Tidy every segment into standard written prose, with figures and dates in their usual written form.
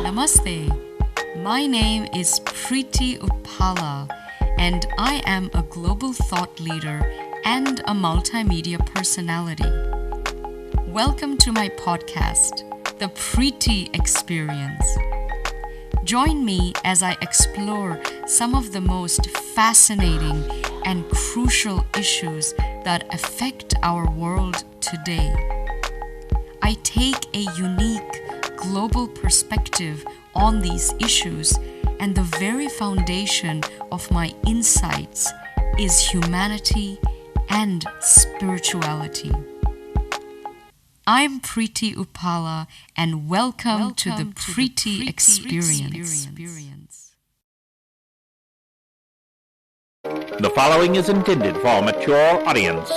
Namaste. My name is Preeti Uppala, and I am a global thought leader and a multimedia personality. Welcome to my podcast, The Preeti Experience. Join me as I explore some of the most fascinating and crucial issues that affect our world today. I take a unique global perspective on these issues, and the very foundation of my insights is humanity and spirituality. I'm Preeti Uppala, and welcome to the Preeti Experience. The following is intended for a mature audience.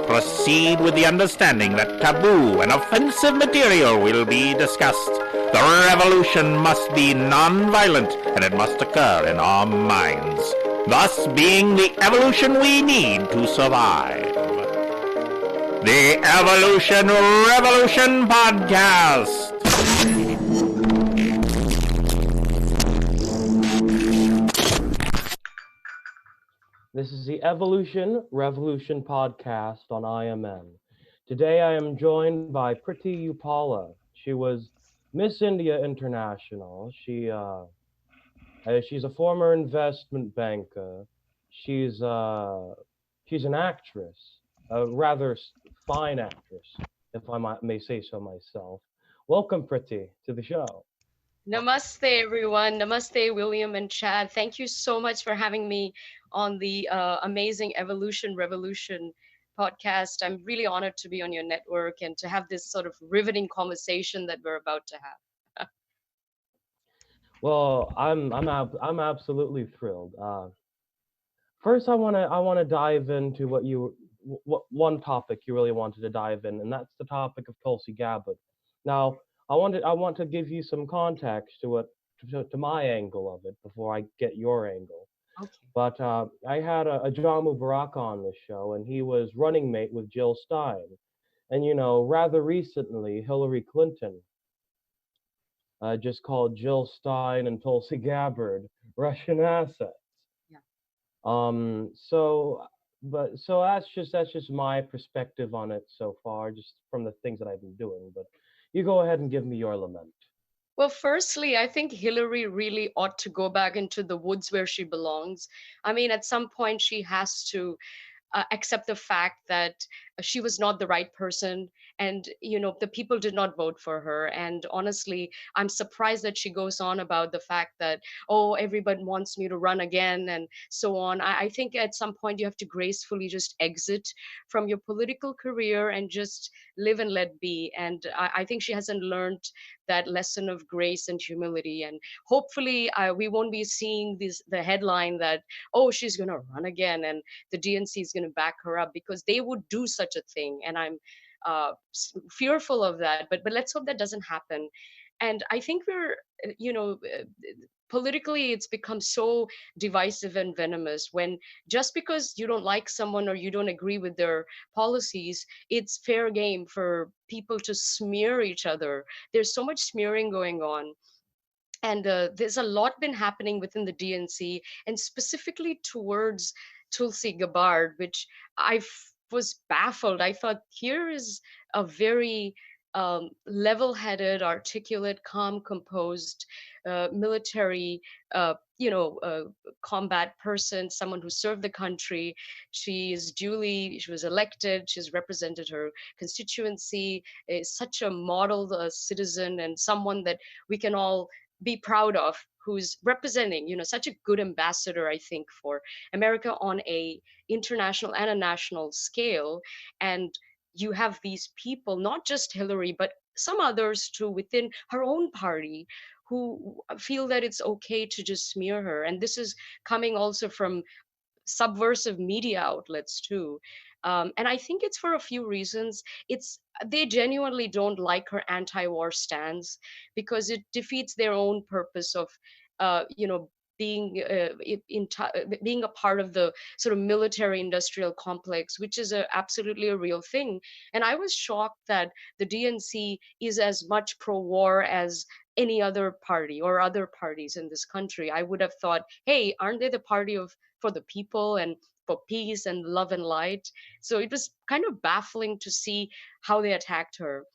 Proceed with the understanding that taboo and offensive material will be discussed. The revolution must be non-violent, and it must occur in our minds, thus being the evolution we need to survive. The Evolution Revolution Podcast. This is the Evolution Revolution podcast on IMN. Today I am joined by Preeti Uppala. She was Miss India International. She's a former investment banker. She's an actress, a rather fine actress, if I may say so myself. Welcome, Preeti, to the show. Namaste, everyone. Namaste, William and Chad. Thank you so much for having me on the amazing Evolution Revolution podcast. I'm really honored to be on your network and to have this sort of riveting conversation that we're about to have. Well, I'm absolutely thrilled. First, I wanna dive into what one topic you really wanted to dive in, and that's the topic of Tulsi Gabbard. Now, I want to give you some context to my angle of it before I get your angle. Okay. But I had a John Mubarak on the show, and he was running mate with Jill Stein, and rather recently Hillary Clinton just called Jill Stein and Tulsi Gabbard Russian assets. Yeah. So that's just my perspective on it so far, just from the things that I've been doing. But you go ahead and give me your lament. Well, firstly, I think Hillary really ought to go back into the woods where she belongs. I mean, at some point, she has to accept the fact that she was not the right person, and the people did not vote for her. And honestly, I'm surprised that she goes on about the fact that, oh, everybody wants me to run again and so on. I think at some point you have to gracefully just exit from your political career and just live and let be. And I think she hasn't learned that lesson of grace and humility. And hopefully we won't be seeing the headline that, oh, she's going to run again and the DNC is going to back her up, because they would do such a thing. And I'm fearful of that. But let's hope that doesn't happen. And I think politically, it's become so divisive and venomous when just because you don't like someone or you don't agree with their policies, it's fair game for people to smear each other. There's so much smearing going on. And there's a lot been happening within the DNC, and specifically towards Tulsi Gabbard, which was baffled. I thought, here is a very level-headed, articulate, calm, composed, military, combat person, someone who served the country. She was elected. She's represented her constituency. Is such a model citizen and someone that we can all be proud of, who's representing such a good ambassador, I think, for America on a international and a national scale. And you have these people, not just Hillary but some others too within her own party, who feel that it's okay to just smear her. And this is coming also from subversive media outlets too. And I think it's for a few reasons. It's They genuinely don't like her anti-war stance, because it defeats their own purpose of being being a part of the sort of military industrial complex, which is absolutely a real thing. And I was shocked that the DNC is as much pro-war as any other party or other parties in this country. I would have thought, hey, aren't they the party of for the people and for peace and love and light? So it was kind of baffling to see how they attacked her.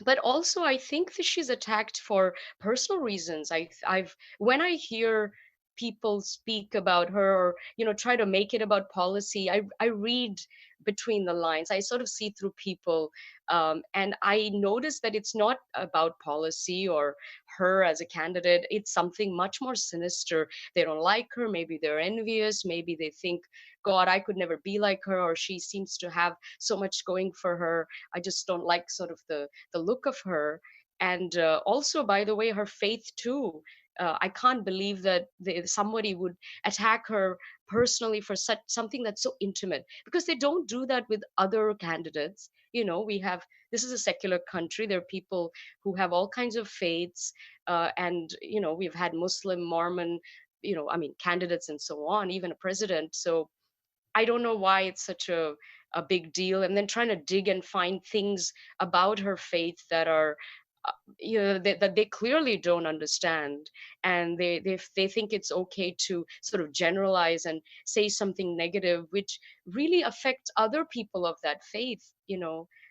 But also I think that she's attacked for personal reasons. I've when I hear people speak about her, or try to make it about policy, I read between the lines. I sort of see through people, and I notice that it's not about policy or her as a candidate. It's something much more sinister. They don't like her, maybe they're envious, maybe they think, god, I could never be like her, or she seems to have so much going for her. I just don't like sort of the look of her. And also, by the way, her faith too. I can't believe that somebody would attack her personally for such something that's so intimate, because they don't do that with other candidates. We have, this is a secular country. There are people who have all kinds of faiths, and we've had Muslim, Mormon, I mean, candidates and so on, even a president. So I don't know why it's such a big deal. And then trying to dig and find things about her faith that are, that they clearly don't understand, and they think it's okay to sort of generalize and say something negative, which really affects other people of that faith. I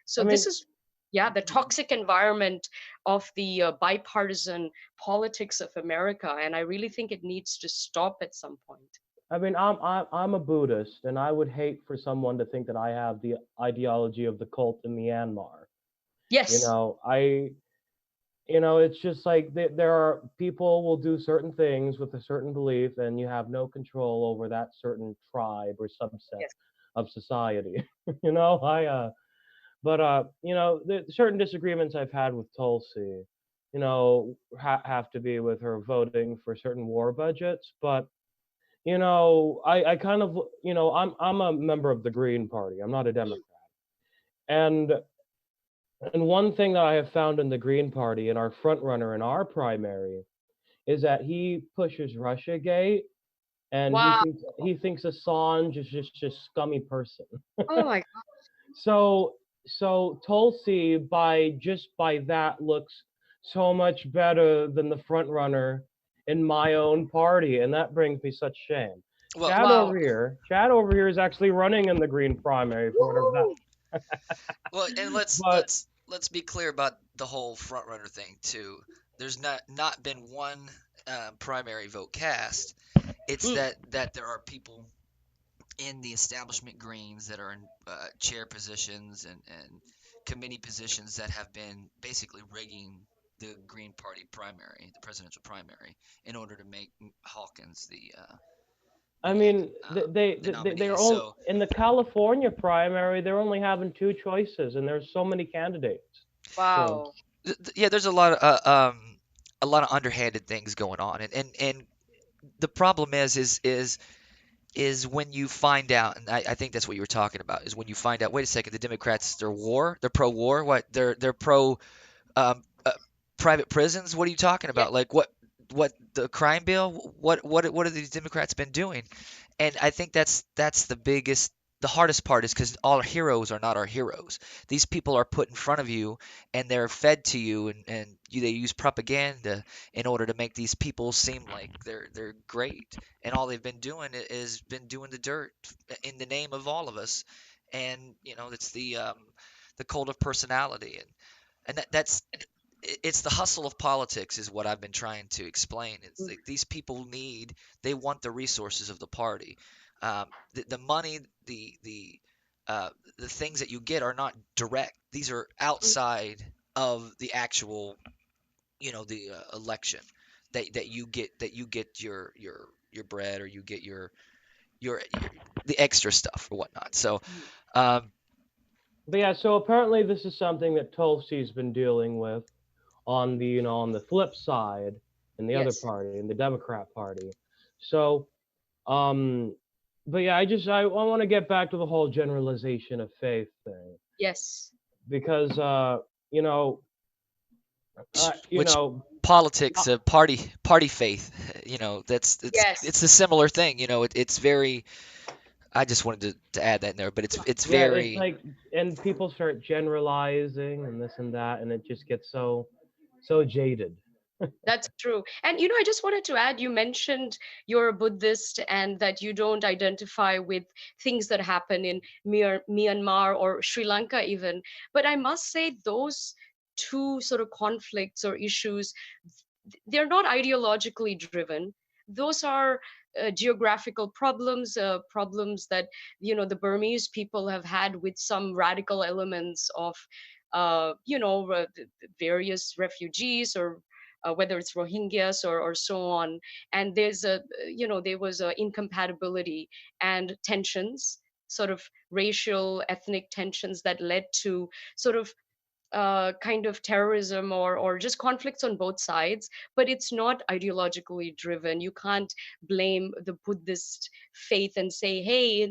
So this mean, is, yeah, the toxic environment of the bipartisan politics of America, and I really think it needs to stop at some point. I'm a Buddhist, and I would hate for someone to think that I have the ideology of the cult in Myanmar. You Yes. know, it's just like there are people will do certain things with a certain belief, and you have no control over that certain tribe or subset Yes. of society. I but the certain disagreements I've had with Tulsi, have to be with her voting for certain war budgets. But I kind of, I'm a member of the Green Party. I'm not a Mm. Democrat. And one thing that I have found in the Green Party and our front runner in our primary is that he pushes Russiagate, and he Wow. thinks he thinks Assange is just a scummy person. Oh my So so Tulsi by that looks so much better than the front runner in my own party, and that brings me such shame. Well, Wow. Chad over here is actually running in the Green primary for whatever that. Woohoo! well, and let's But let's let's be clear about the whole front runner thing too. There's not been one primary vote cast. It's Mm. that there are people in the establishment Greens that are in chair positions and committee positions that have been basically rigging the Green Party primary, the presidential primary, in order to make Hawkins I the mean, the nominee. they're all So in the California primary. They're only having two choices, and there's so many candidates. So Wow. yeah, there's a lot of underhanded things going on, and the problem is when you find out, and I think that's what you were talking about, is when you find out, wait a second, the Democrats, they're pro-war, what, they're pro um, uh, private prisons. What are you talking Yeah. about? Like what the crime bill? What have these Democrats been doing? And I think that's the hardest part is because all heroes are not our heroes. These people are put in front of you and they're fed to you, and they use propaganda in order to make these people seem like they're great. And all they've been doing is been doing the dirt in the name of all of us. And it's the cult of personality, and it's the hustle of politics is what I've been trying to explain. It's Mm. like these people they want the resources of the party. The money, uh, the things that you get are not direct. These are Mm. outside of the actual, the election that you get your bread, or you get your the extra stuff or whatnot. So, Mm. um, but yeah, so apparently this is something that Tulsi's been dealing with on the on the flip side in the other Yes. party, in the Democrat Party. So um but yeah, I want to get back to the whole generalization of faith thing, Yes. because you know you which know politics, party faith, that's Yes. it's a similar thing. It's very. I just wanted to add that in there, but it's yeah, it's very. like, and people start generalizing and this and that, and it just gets so jaded. That's true. And I just wanted to add, you mentioned you're a Buddhist and that you don't identify with things that happen in Myanmar or Sri Lanka even. But I must say those two sort of conflicts or issues, they're not ideologically driven. Those are geographical problems, problems that the Burmese people have had with some radical elements of various refugees, or whether it's Rohingyas or so on. And there was a incompatibility and tensions, sort of racial, ethnic tensions that led to sort of kind of terrorism or just conflicts on both sides. But it's not ideologically driven. You can't blame the Buddhist faith and say, hey,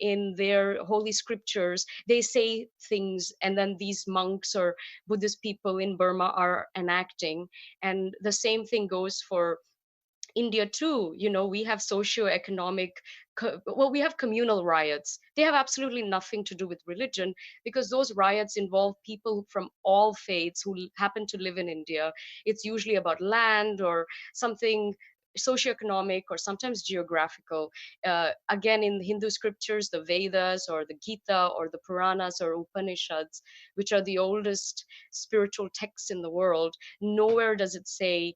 in their holy scriptures they say things, and then these monks or Buddhist people in Burma are enacting. And the same thing goes for India too. We have socio-economic, well, we have communal riots. They have absolutely nothing to do with religion, because those riots involve people from all faiths who happen to live in India. It's usually about land or something socioeconomic or sometimes geographical. Again, in Hindu scriptures, the Vedas or the Gita or the Puranas or Upanishads, which are the oldest spiritual texts in the world, nowhere does it say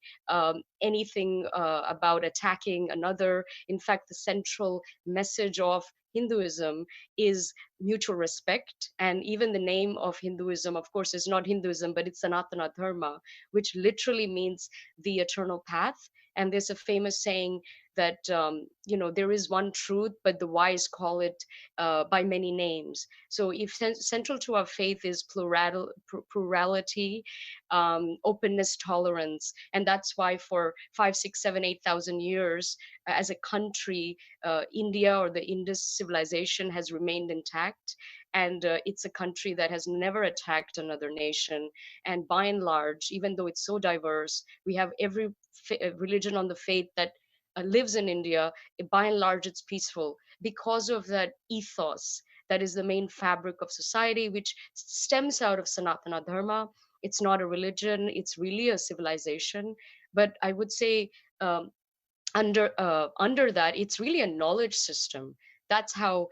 anything about attacking another. In fact, the central message of Hinduism is mutual respect. And even the name of Hinduism, of course, is not Hinduism, but it's Sanatana Dharma, which literally means the eternal path. And there's a famous saying that, there is one truth, but the wise call it by many names. So if central to our faith is plurality, openness, tolerance. And that's why for 5, 6, 7, 8,000 years, as a country, India or the Indus civilization has remained intact. And it's a country that has never attacked another nation. And by and large, even though it's so diverse, we have every religion on the faith that lives in India. By and large, it's peaceful because of that ethos that is the main fabric of society, which stems out of Sanatana Dharma. It's not a religion, it's really a civilization. But I would say, um, under that, it's really a knowledge system. That's how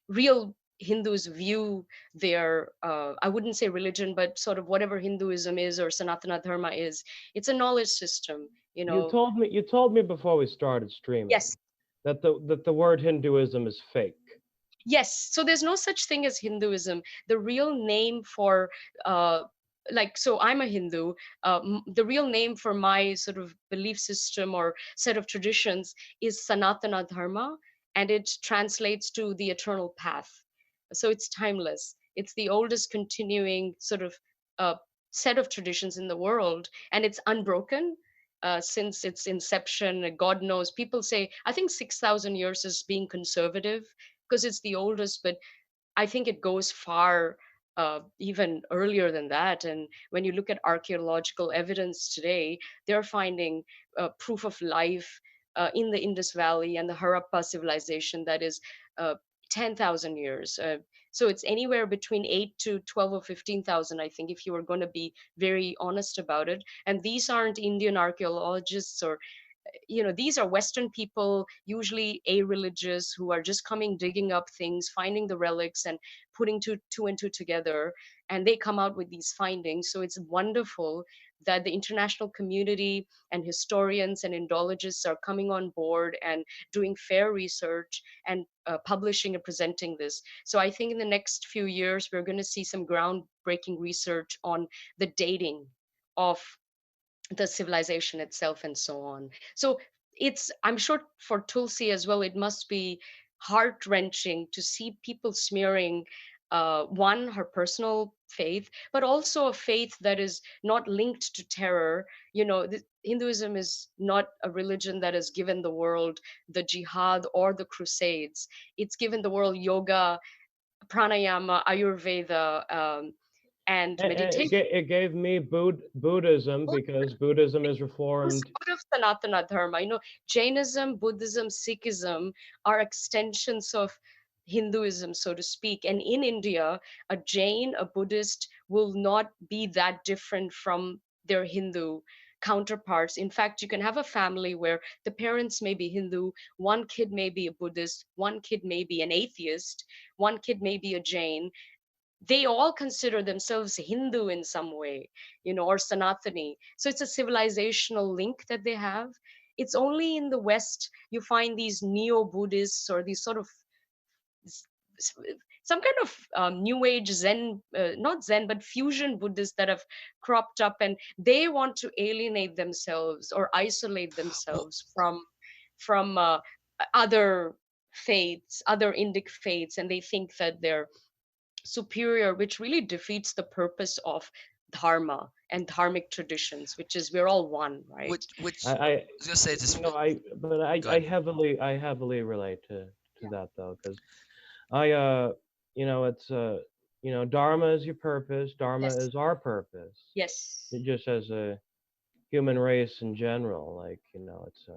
real Hindus view their, I wouldn't say religion, but sort of whatever Hinduism is or Sanatana Dharma is. It's a knowledge system, You told me before we started streaming Yes. that the word Hinduism is fake. Yes, so there's no such thing as Hinduism. The real name for, uh, so I'm a Hindu. The real name for my sort of belief system or set of traditions is Sanatana Dharma, and it translates to the eternal path. So it's timeless. It's the oldest continuing sort of uh, set of traditions in the world, and it's unbroken. Since its inception, God knows, people say, I think 6,000 years is being conservative because it's the oldest, but I think it goes far, even earlier than that. And when you look at archaeological evidence today, they're finding proof of life in the Indus Valley and the Harappa civilization that is uh, 10,000 years. So it's anywhere between 8 to 12 or 15,000, I think, if you were going to be very honest about it. And these aren't Indian archaeologists, or these are Western people, usually a-religious, who are just coming, digging up things, finding the relics and putting two and two together, and they come out with these findings. So it's wonderful that the international community and historians and Indologists are coming on board and doing fair research and publishing and presenting this. So I think in the next few years we're going to see some groundbreaking research on the dating of the civilization itself and so on. So I'm sure for Tulsi as well, it must be heart wrenching to see people smearing, one, her personal faith, but also a faith that is not linked to terror. Hinduism is not a religion that has given the world the jihad or the crusades. It's given the world yoga, pranayama, Ayurveda, and meditation. It gave me Buddhism because Buddhism is Who's reformed. part of Sanatana Dharma? Jainism, Buddhism, Sikhism are extensions of Hinduism, so to speak. And in India, a Jain, a Buddhist will not be that different from their Hindu counterparts. In fact, you can have a family where the parents may be Hindu, one kid may be a Buddhist, one kid may be an atheist, one kid may be a Jain. They all consider themselves Hindu in some way, or Sanatani. So it's a civilizational link that they have. It's only in the West you find these neo Buddhists or these sort of s- some kind of new age Zen, not Zen, but fusion Buddhists that have cropped up, and they want to alienate themselves or isolate Well, themselves from other faiths, other Indic faiths, and they think that they're superior, which really defeats the purpose of dharma and dharmic traditions, which is we're all one, right? which I I was gonna say just but go I ahead. heavily relate to that though, because I it's dharma is your purpose, dharma Yes, is our purpose. yes. It just as a human race in general, like it's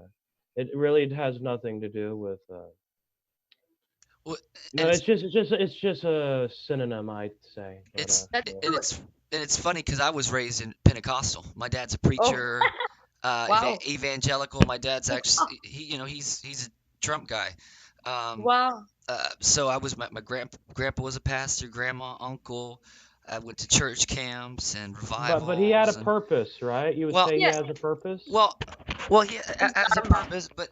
it really has nothing to do with Well, no, and it's just a synonym, I'd say, but it's That's yeah. and good. it's and it's funny because I was raised in Pentecostal. My dad's a Oh, preacher, wow. evangelical. My dad's actually he's a Trump guy. Um, Wow. so I was my grandpa was a pastor, grandma, uncle. I went to church camps and But he had a revivals and purpose, right? You would well, say he Yes, has a purpose. well, well, yeah, it's as a dharma. purpose, but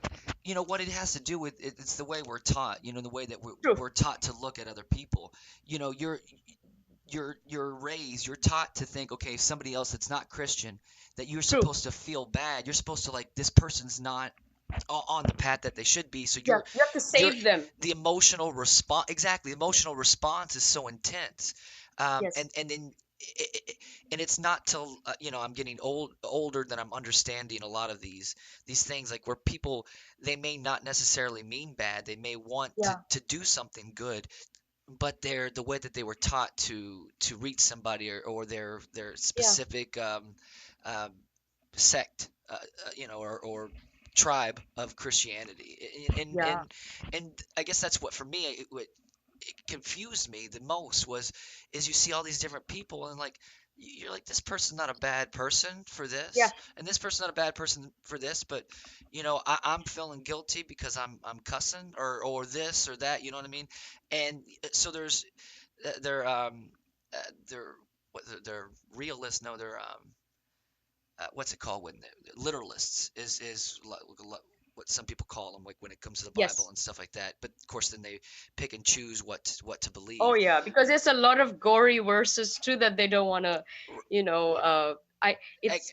what it has to do with it's the way we're taught. The way that True, we're taught to look at other people. You're raised, you're taught to think, okay, if somebody else that's not Christian, that you're true. supposed to feel bad. You're supposed to like this person's not on the path that they should be. So Yeah, you have to you're save them. the emotional response exactly. Emotional response is so intense, Yes, and then. And it's not till I'm getting older that I'm understanding a lot of these things like where people they may not necessarily mean bad, they may want yeah, to do something good, but they're the way that they were taught to reach somebody or their yeah, specific um, sect, or tribe of Christianity, yeah. and I guess that's what for me it confused me the most was is you see all these different people and like you're like this person's not a bad person for Yeah, this and this person's not a bad person for this, but I'm feeling guilty because I'm cussing or this or that, you know what I mean? And so they're they're they're realists, no, they're what's it called when literalists is what some people call them, like when it comes to the Bible yes. and stuff like that. But of course, then they pick and choose what to Oh, believe. yeah, because there's a lot of gory verses too that they don't want to, R- I, I, it's,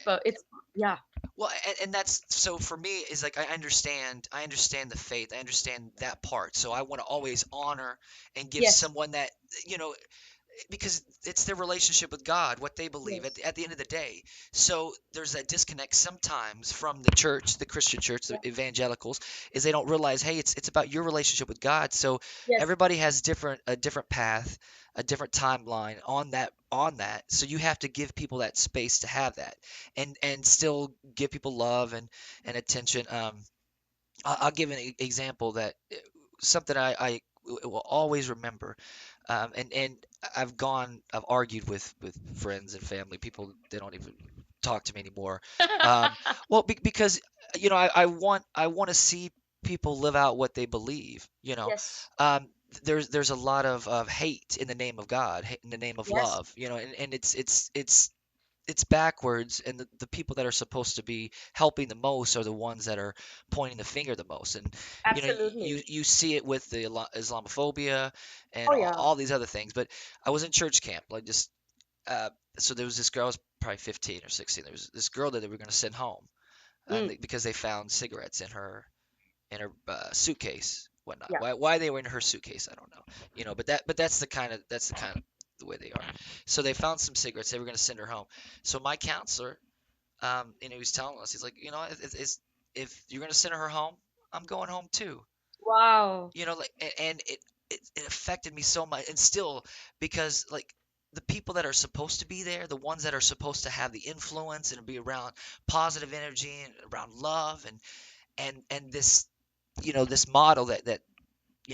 yeah, well, and that's so for me is like I understand the faith, I understand that part. So I want to always honor and give yes, someone that you know because it's their relationship with God, what they believe yes, at the end of the day. So there's that disconnect sometimes from the church, the Christian church, the yeah, evangelicals, is they don't realize, hey, it's about your relationship with God. So yes, everybody has a different path, a different timeline on that. So you have to give people that space to have that, and still give people love and attention. I'll give an example that something I will always remember, and I've argued with friends and family, people they don't even talk to me anymore. Um, well, because I want to see people live out what they believe. yes, Um, there's a lot of hate in the name of God, in the name of yes, love. And it's backwards, and the people that are supposed to be helping the most are the ones that are pointing the finger the most. And absolutely. you see it with the Islamophobia and Oh, all, yeah. all these other things. But I was in church camp, like just so there was this girl, I was probably 15 or 16. There was this girl that they were going to send home, Mm, because they found cigarettes in her suitcase, whatnot. yeah, Why they were in her suitcase, I don't know. But that's the kind of the way they are. So they found some cigarettes. They were going to send her home. So my counselor, he was telling us, he's like, if you're going to send her home, I'm going home too. wow. Like, and it affected me so much, and still, because like the people that are supposed to be there, the ones that are supposed to have the influence and be around positive energy and around love and this this model that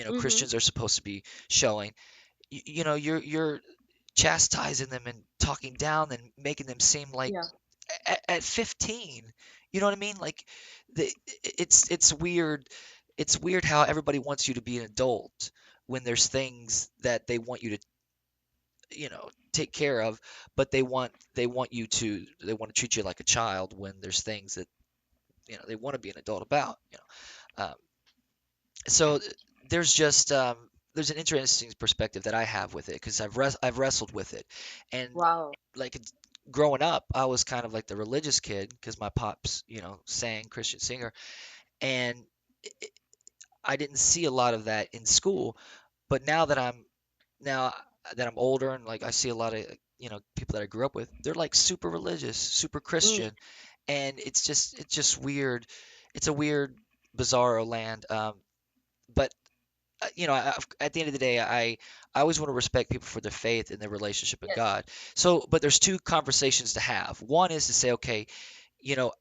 Mm-hmm. Christians are supposed to be showing. You're chastising them and talking down and making them seem like Yeah, at 15. You know what I mean? Like the it's weird. It's weird how everybody wants you to be an adult when there's things that they want you to, take care of, but they want to treat you like a child when there's things that, they want to be an adult about. So there's just there's an interesting perspective that I have with it because I've wrestled with it, and Wow. like growing up, I was kind of like the religious kid because my pops, sang Christian singer, and i- I didn't see a lot of that in school. But now that I'm older and like I see a lot of people that I grew up with, they're like super religious, super Mm, Christian, and it's just weird. It's a weird, bizarro land. But at the end of the day, I always want to respect people for their faith and their relationship in yes. God. So, but there's two conversations to have. One is to say, okay, you know,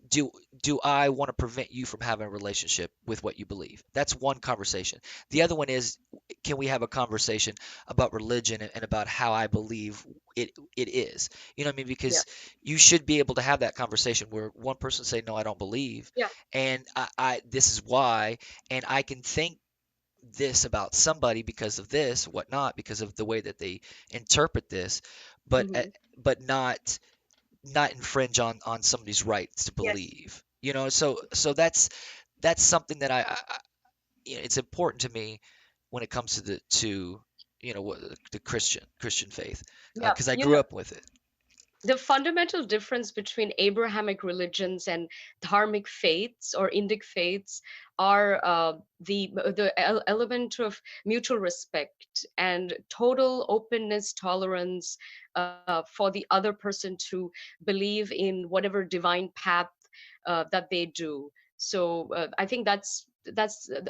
do I want to prevent you from having a relationship with what you believe? That's one conversation. The other one is, can we have a conversation about religion and about how I believe it is? You know what I mean? Yeah. Because you should be able to have that conversation where one person say, no, I don't believe, Yeah. and I this is why, and I can think this about somebody because of this, whatnot, because of the way that they interpret this, but Hmm. but not infringe on somebody's rights to Yes. believe. So that's something that it's important to me when it comes to the Christian faith, Yeah. because I grew up with it. The fundamental difference between Abrahamic religions and dharmic faiths or Indic faiths are the element of mutual respect and total openness, tolerance for the other person to believe in whatever divine path that they do. So I think that's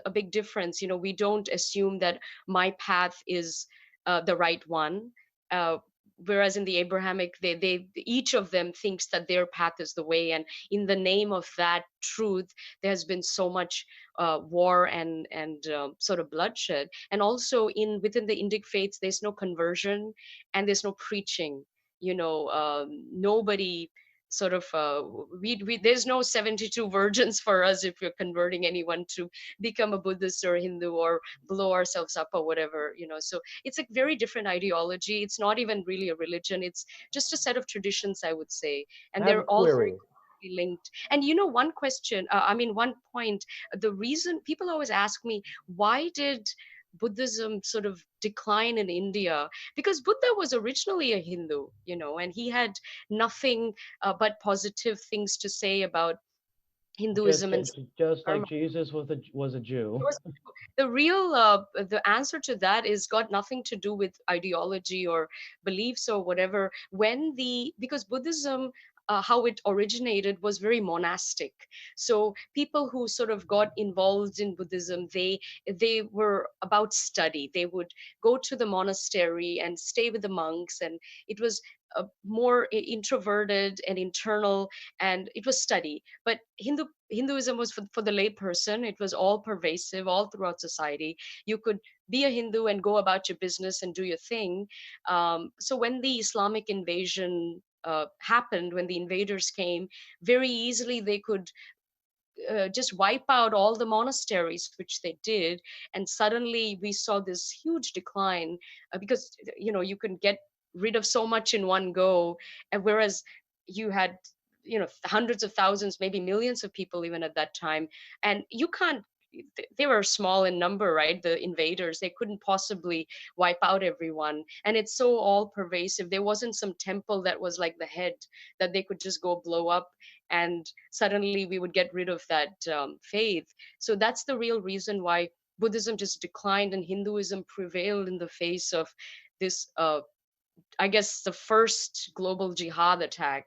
a big difference. We don't assume that my path is the right one. Uh, Whereas in the Abrahamic, they each of them thinks that their path is the way, and in the name of that truth there has been so much war and sort of bloodshed. And also within the Indic faiths there's no conversion and there's no preaching. Nobody sort of we there's no 72 virgins for us if we're converting anyone to become a Buddhist or Hindu or blow ourselves up or whatever. So it's a very different ideology. It's not even really a religion. It's just a set of traditions, I would say. I And have a they're all very query. closely linked. And one question, one point, the reason people always ask me, why did Buddhism sort of decline in India? Because Buddha was originally a Hindu, and he had nothing but positive things to say about Just, Hinduism and just, just like Dharma. Jesus was a Jew. The answer to that is got nothing to do with ideology or beliefs or whatever. Because Buddhism, how it originated was very monastic. So people who sort of got involved in Buddhism, they were about study. They would go to the monastery and stay with the monks, and it was more introverted and internal, and it was study. But Hinduism was for the lay person. It was all pervasive, all throughout society. You could be a Hindu and go about your business and do your thing. So when the Islamic invasion happened, when the invaders came, very easily they could just wipe out all the monasteries, which they did. And suddenly we saw this huge decline, because you can get rid of so much in one go, and whereas you had hundreds of thousands, maybe millions of people even at that time. And you can't they were small in number, right? The invaders, they couldn't possibly wipe out everyone. And it's so all pervasive. There wasn't some temple that was like the head that they could just go blow up and suddenly we would get rid of that faith. So that's the real reason why Buddhism just declined and Hinduism prevailed in the face of this, I guess, the first global jihad attack.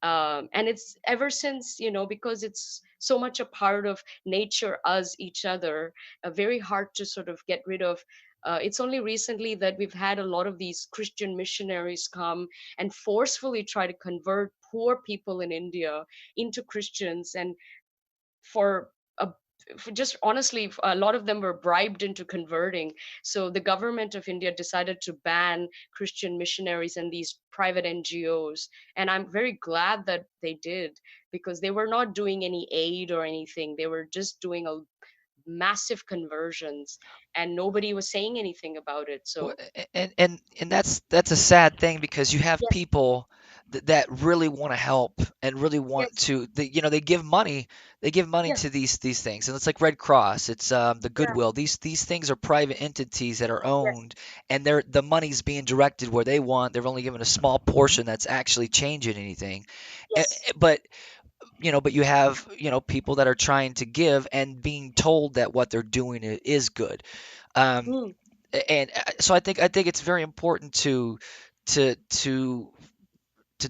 And it's ever since, because it's so much a part of nature, us, each other, very hard to sort of get rid of. It's only recently that we've had a lot of these Christian missionaries come and forcefully try to convert poor people in India into Christians. And for a just honestly, a lot of them were bribed into converting. So the government of India decided to ban Christian missionaries and these private NGOs. And I'm very glad that they did, because they were not doing any aid or anything. They were just doing a massive conversions, and nobody was saying anything about it. Well, So and that's a sad thing because you have yes, people that really want to help and really want yes, to they give money yes, to these things, and it's like Red Cross, it's the yeah, Goodwill. These things are private entities that are yes, owned, and the money's being directed where they want. They're only given a small portion that's actually changing anything. yes. But but you have people that are trying to give and being told that what they're doing is good. Um, Mm, and so I think it's very important to to to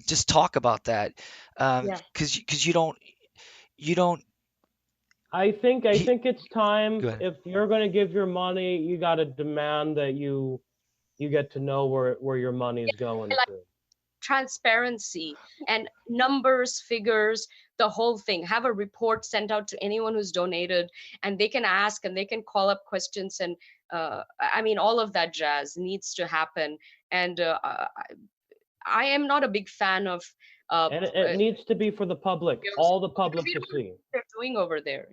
just talk about that, yeah. because you don't I he, think it's time. go ahead. If you're going to give your money, you got to demand that you get to know where your money is going to. Transparency and numbers, figures, the whole thing. Have a report sent out to anyone who's donated, and they can ask and they can call up questions. And I mean, all of that jazz needs to happen. And I am not a big fan of And it needs to be for the public, videos, all the because public we to don't know see. what they're doing over there.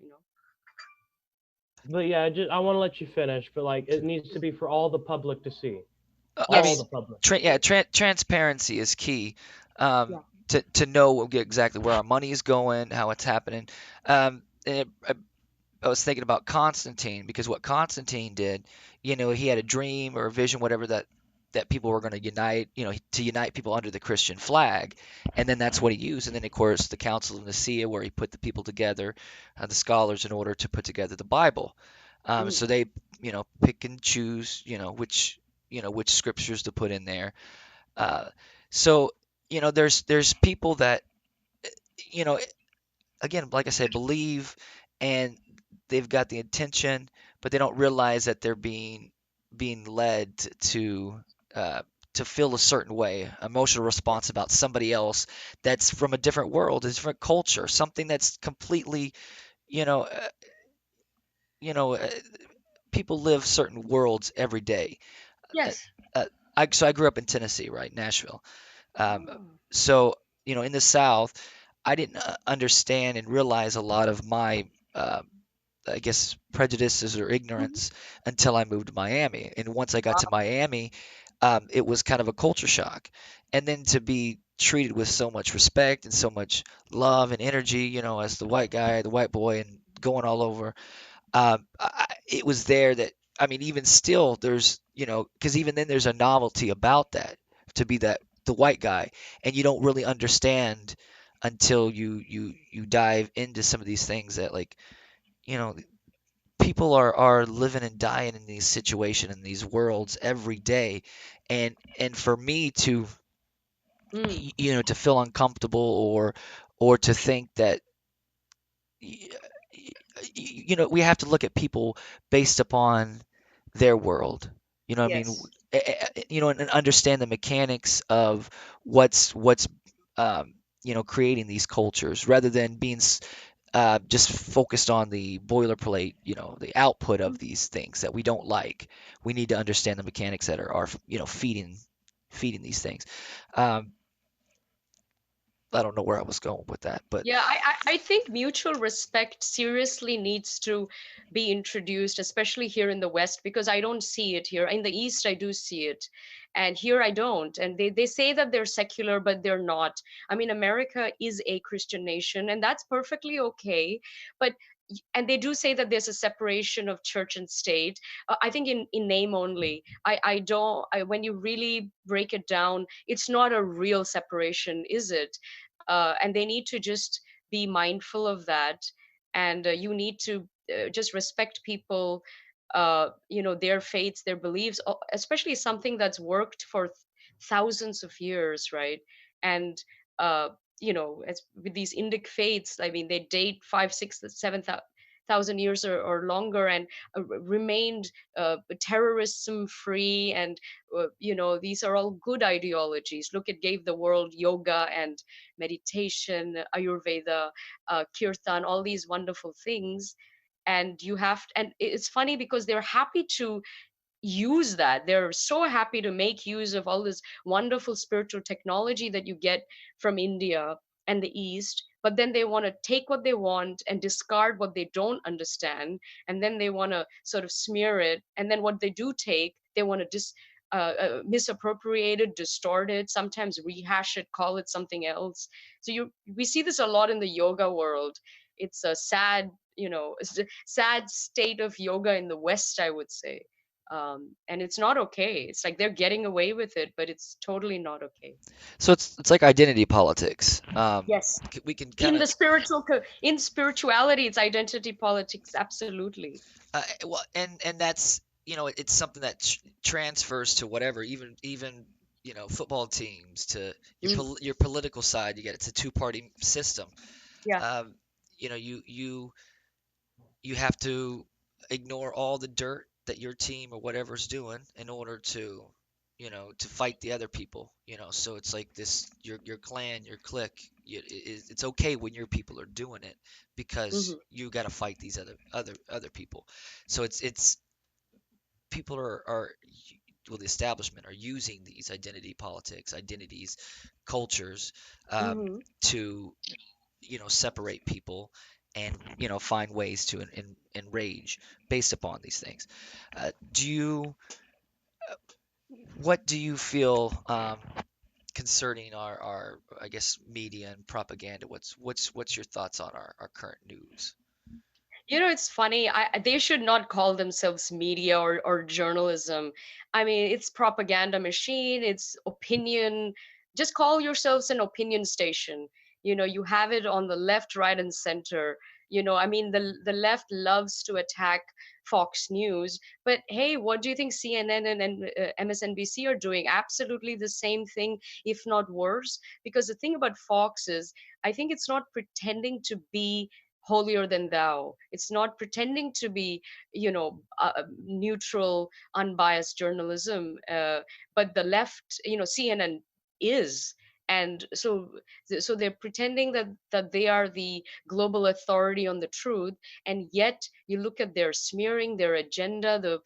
But yeah, I want to let you finish, but like it needs to be for all the public to see. I All mean, the Yes. public to yeah, see. transparency is key, um, Yeah. to know exactly where our money is going, how it's happening. I was thinking about Constantine, because what Constantine did, he had a dream or a vision, whatever, that people were going to unite, to unite people under the Christian flag, and then that's what he used. And then of course the Council of Nicaea, where he put the people together, the scholars, in order to put together the Bible. Mm. So they, pick and choose, which scriptures to put in there. Uh, so there's people that, you know again, like I said, believe, and they've got the intention, but they don't realize that they're being led uh, to feel a certain way, emotional response about somebody else that's from a different world, a different culture, something that's completely, you know, uh, you know, uh, people live certain worlds every day. Uh, Yes. uh, so I grew up in Tennessee, right, Nashville. Um, Oh. so in the South, I didn't understand and realize a lot of my uh, I guess prejudices or Mhm. ignorance until I moved to Miami. And once I got to Wow. Miami, it was kind of a culture shock. And then to be treated with so much respect and so much love and energy, as the white guy, the white boy, and going all over. It was there that, I mean, even still, there's, because even then there's a novelty about that, to be the white guy, and you don't really understand until you dive into some of these things that, like, you know people are living and dying in these situations, in these worlds every day, and for me to Mm. to feel uncomfortable, or to think that y- we have to look at people based upon their world. I mean, Yes. and understand the mechanics of what's um, creating these cultures, rather than being just focused on the boilerplate, the output of these things that we don't like. We need to understand the mechanics that are feeding these things. Um, I don't know where I was going with that, but Yeah, I think mutual respect seriously needs to be introduced, especially here in the West, because I don't see it here. In the East, I do see it, and here I don't. And they say that they're secular, but they're not. I mean, America is a Christian nation, and that's perfectly okay. But and they do say that there's a separation of church and state. I think in name only. I don't. When you really break it down, it's not a real separation, is it? And they need to just be mindful of that. And you need to just respect people, their faiths, their beliefs, especially something that's worked for thousands of years, right? And uh, as with these Indic faiths, I mean, they date 5, 6, 7 thousand years or longer, and remained terrorism free. And these are all good ideologies. Look, it gave the world yoga and meditation, Ayurveda, kirtan, all these wonderful things. And you have, and it's funny because they're happy to use that. They're so happy to make use of all this wonderful spiritual technology that you get from India and the East, but then they want to take what they want and discard what they don't understand, and then they want to sort of smear it, and then what they do take, they want to misappropriate it, distort it, sometimes rehash it, call it something else. So we see this a lot in the yoga world. It's a sad, it's a sad state of yoga in the West, I would say. And it's not okay. It's like they're getting away with it, but it's totally not okay. So it's like identity politics. Yes. We can kind In of the in spirituality, it's identity politics. Absolutely. well, and that's, it's something that transfers to whatever, even football teams, to Mm, your political side. You get it's a two-party system. yeah. Um, you have to ignore all the dirt that your team or whatever's doing in order to to fight the other people. So it's like this, your clan, your clique, it's okay when your people are doing it, because Hmm. you got to fight these other people. So it's people well, the establishment are using these identity politics, identities, cultures, Hmm. to separate people, and find ways to enrage based upon these things. Do you What do you feel, concerning our I guess media and propaganda? What's your thoughts on our current news? It's funny. They should not call themselves media or journalism. I mean, it's propaganda machine. It's opinion. Just call yourselves an opinion station. You have it on the left, right, and center. I mean, the left loves to attack Fox News, but hey, what do you think CNN and MSNBC are doing? Absolutely the same thing, if not worse. Because the thing about Fox is, I think it's not pretending to be holier than thou. It's not pretending to be, neutral, unbiased journalism. But the left, CNN is. And so they're pretending that they are the global authority on the truth, and yet you look at their smearing, their agenda, the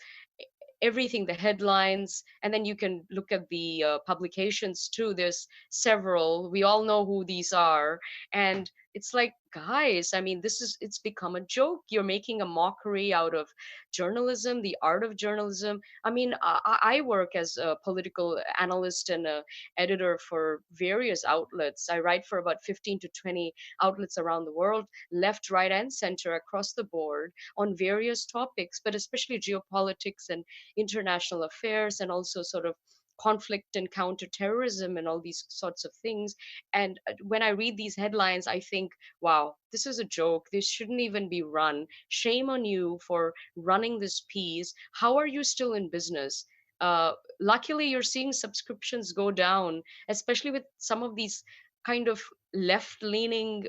everything, the headlines, and then you can look at the publications too. There's several, we all know who these are. And it's like, guys, I mean, it's become a joke. You're making a mockery out of journalism, the art of journalism. I mean, I work as a political analyst and a editor for various outlets. I write for about 15 to 20 outlets around the world, left, right, and center, across the board, on various topics, but especially geopolitics and international affairs, and also sort of conflict and counterterrorism and all these sorts of things. And when I read these headlines, I think, wow, this is a joke. This shouldn't even be run. Shame on you for running this piece. How are you still in business? Luckily, you're seeing subscriptions go down, especially with some of these kind of left leaning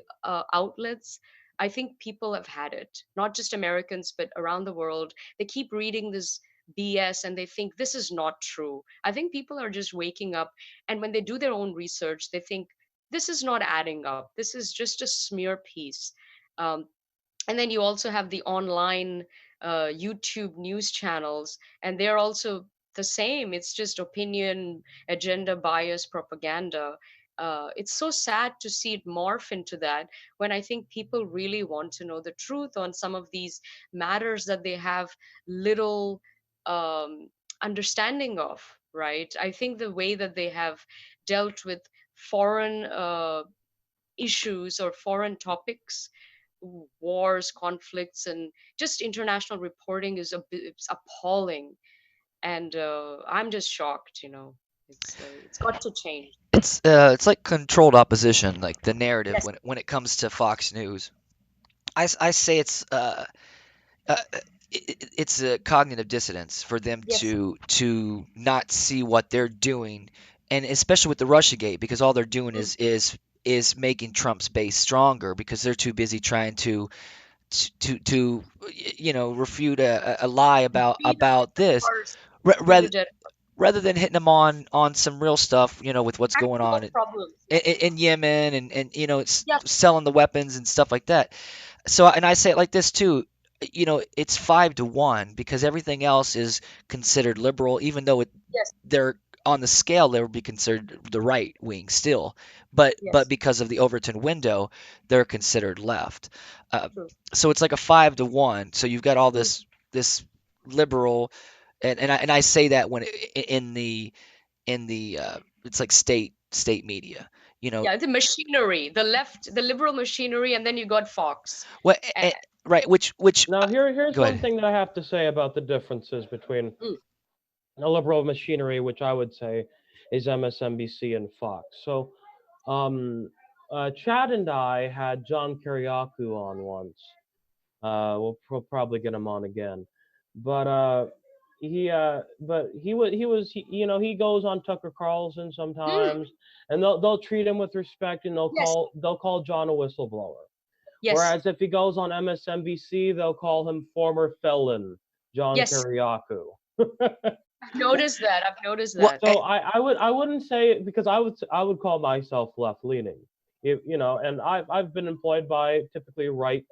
outlets. I think people have had it, not just Americans, but around the world. They keep reading this BS and they think this is not true. I think people are just waking up, and when they do their own research, they think this is not adding up. This is just a smear piece. Um, and then you also have the online YouTube news channels, and they're also the same. It's just opinion, agenda, bias, propaganda. It's so sad to see it morph into that, when I think people really want to know the truth on some of these matters that they have little um, understanding of, right? I think the way that they have dealt with foreign issues or foreign topics, wars, conflicts, and just international reporting is it's appalling. And I'm just shocked. It's got to change. It's like controlled opposition, like the narrative Yes. when it comes to Fox News. I say uh, it's a cognitive dissonance for them Yes. to not see what they're doing, and especially with the Russiagate, because all they're doing Mm. is making Trump's base stronger, because they're too busy trying to refute a lie Be the about dead this, horse. Be the rather dead. rather than hitting them on some real stuff, with what's going Actual on problems. Yes. in Yemen, and it's Yes. selling the weapons and stuff like that. So, and I say it like this too. it's 5-1 because everything else is considered liberal, even though Yes, they're on the scale they would be considered the right wing still, but yes, because of the Overton window, they're considered left. Uh, true. so it's like a 5-1. So you've got all Mm. this liberal, and I say that when in the it's like state media, you know, Yeah, the machinery, the left, the liberal machinery, and then you got Fox. what And, right, which Now, here's go one ahead. thing that I have to say about the differences between mm, a liberal machinery, which I would say is MSNBC and Fox. So, um, Chad and I had John Kiriakou on once. We'll probably get him on again, but he goes on Tucker Carlson mm, sometimes, and they'll treat him with respect, and yes, they'll call John a whistleblower. yes, Whereas if he goes on MSNBC, they'll call him former felon John yes. Kiriakou. I've noticed that. I've noticed Well, that. So I wouldn't say it because I would call myself left leaning, and I've been employed by typically right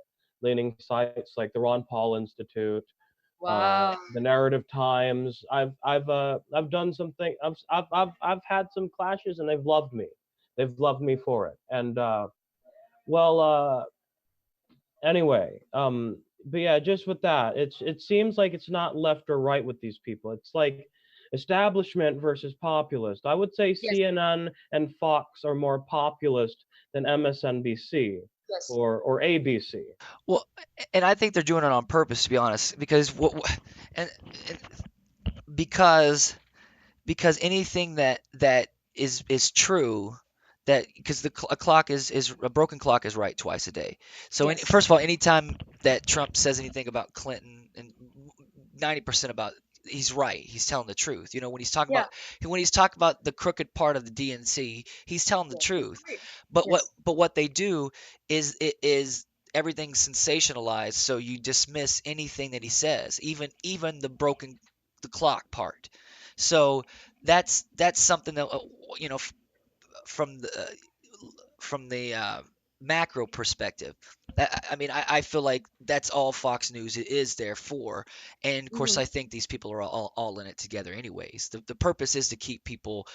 leaning sites like the Ron Paul Institute, Wow. the Narrative Times. I've done something. I've had some clashes and they've loved me. They've loved me for it. And well, anyway, but yeah, just with that, it seems like it's not left or right with these people. It's like establishment versus populist. I would say Yes, CNN and Fox are more populist than MSNBC yes. or ABC. well, and I think they're doing it on purpose, to be honest, because and because anything that is true, that because a clock is a broken clock is right twice a day. So Yes. first of all, anytime that Trump says anything about Clinton, and 90% about, he's right, he's telling the truth. Yeah. When he's talking about the crooked part of the DNC, he's telling the Yes. He's truth. right. But Yes. what they do is everything's sensationalized, so you dismiss anything that he says, even the clock part. So that's something that, you know f- from the macro perspective. I mean, I feel like that's all Fox News is there for. And of course, Mhm. I think these people are all in it together anyways. The purpose is to keep people,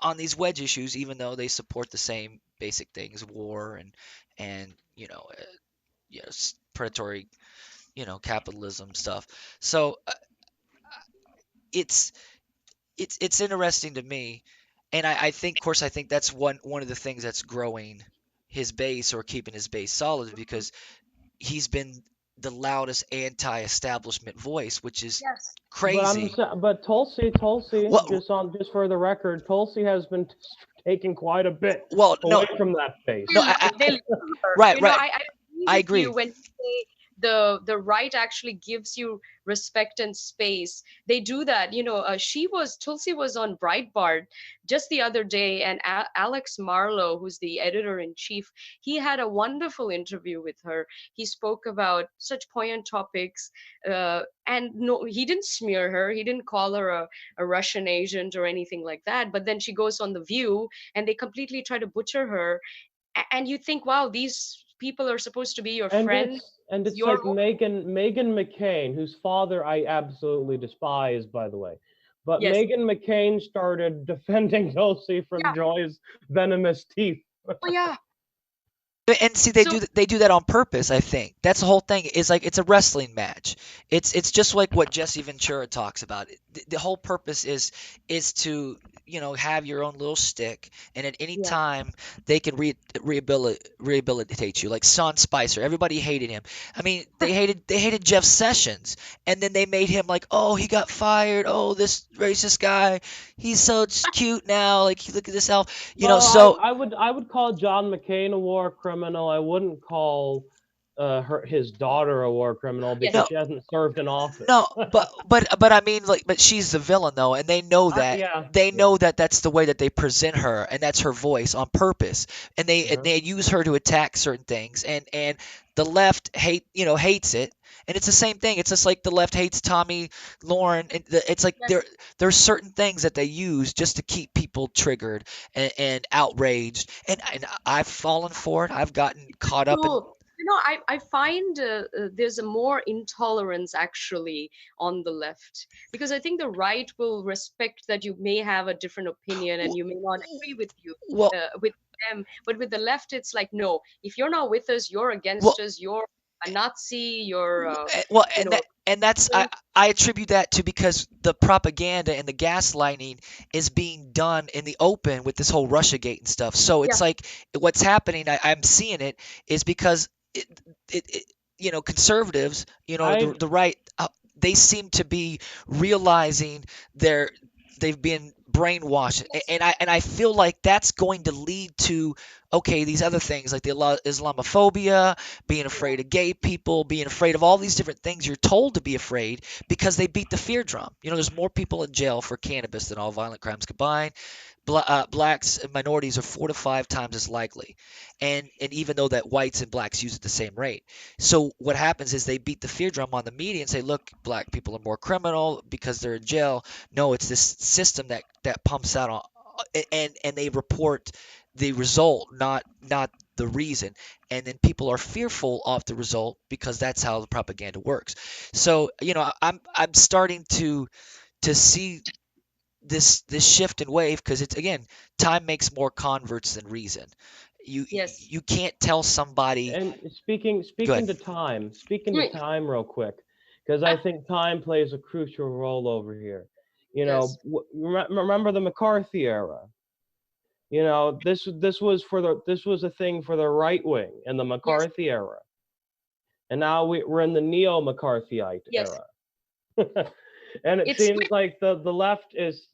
on these wedge issues, even though they support the same basic things: war and predatory, capitalism stuff. So it's it's interesting to me, and I think, of course, I think that's one of the things that's growing his base, or keeping his base solid, because he's been the loudest anti-establishment voice, which is Yes. crazy. But Tulsi, Well, just for the record, Tulsi has been taking quite a bit no, away from that base. no, They love her. right, You know, right, I agree I with you agree. when you say the right actually gives you respect and space. They do that. Tulsi was on Breitbart just the other day, and Alex Marlowe, who's the editor in chief, he had a wonderful interview with her. He spoke about such poignant topics, and no, he didn't smear her. He didn't call her a Russian agent or anything like that. But then she goes on The View, and they completely try to butcher her. And you think, wow, these people are supposed to be your And friend. it's Your like Megan McCain, whose father I absolutely despise, by the way. But Yes. Megan McCain started defending Tulsi from Yeah. Joy's venomous teeth. Oh yeah. And see, So they do that on purpose. I think that's the whole thing. Is like it's a wrestling match. It's just like what Jesse Ventura talks about. The whole purpose is to, have your own little stick, and at any yeah. time they can rehabilitate you. Like Sean Spicer, everybody hated him. I mean, they hated Jeff Sessions, and then they made him like, oh, he got fired. Oh, this racist guy, he's so cute now. Like, look at this elf. Well, So I would call John McCain a war criminal. I wouldn't call his daughter a war criminal Yes. because no. she hasn't served in No, office. but I mean, like, but she's the villain though, and they know that. Yeah, They yeah. know that that's the way that they present her, and that's her voice on purpose. And Uh-huh. they use her to attack certain things, and the left hates it. And it's the same thing. It's just like the left hates Tommy Lauren. It's like Yes. there's certain things that they use just to keep people triggered and outraged. And I've fallen for it. I've gotten caught up in. Tool. No, I find there's a more intolerance actually on the left, because I think the right will respect that you may have a different opinion and W- you may not agree with you Well, with them, but with the left it's like, no, if you're not with us, you're well, against us, you're a Nazi, you're well, you and know. that's I attribute that to because the propaganda and the gaslighting is being done in the open with this whole Russiagate and stuff. So Yeah, it's like what's happening. I'm seeing it is because it conservatives, I the right, they seem to be realizing they're they've been brainwashed, and I feel like that's going to lead to okay these other things like the Islamophobia, being afraid of gay people, being afraid of all these different things you're told to be afraid because they beat the fear drum. There's more people in jail for cannabis than all violent crimes combined. Blacks and minorities are 4 to 5 times as likely, and even though that whites and blacks use it the same rate. So what happens is they beat the fear drum on the media and say, look, black people are more criminal because they're in jail. No, it's this system that pumps out on, and they report the result, not the reason, and then people are fearful of the result because that's how the propaganda works. So I'm starting to see this shift in wave because it's again time makes more converts than reason. you yes. you can't tell somebody. and speaking Go ahead. speaking to time real quick, because I think time plays a crucial role over here. Yes, Remember the McCarthy era. This was a thing for the right wing in the yes, McCarthy era, and now we're in the neo McCarthyite yes. era. And it It's seems like the left is,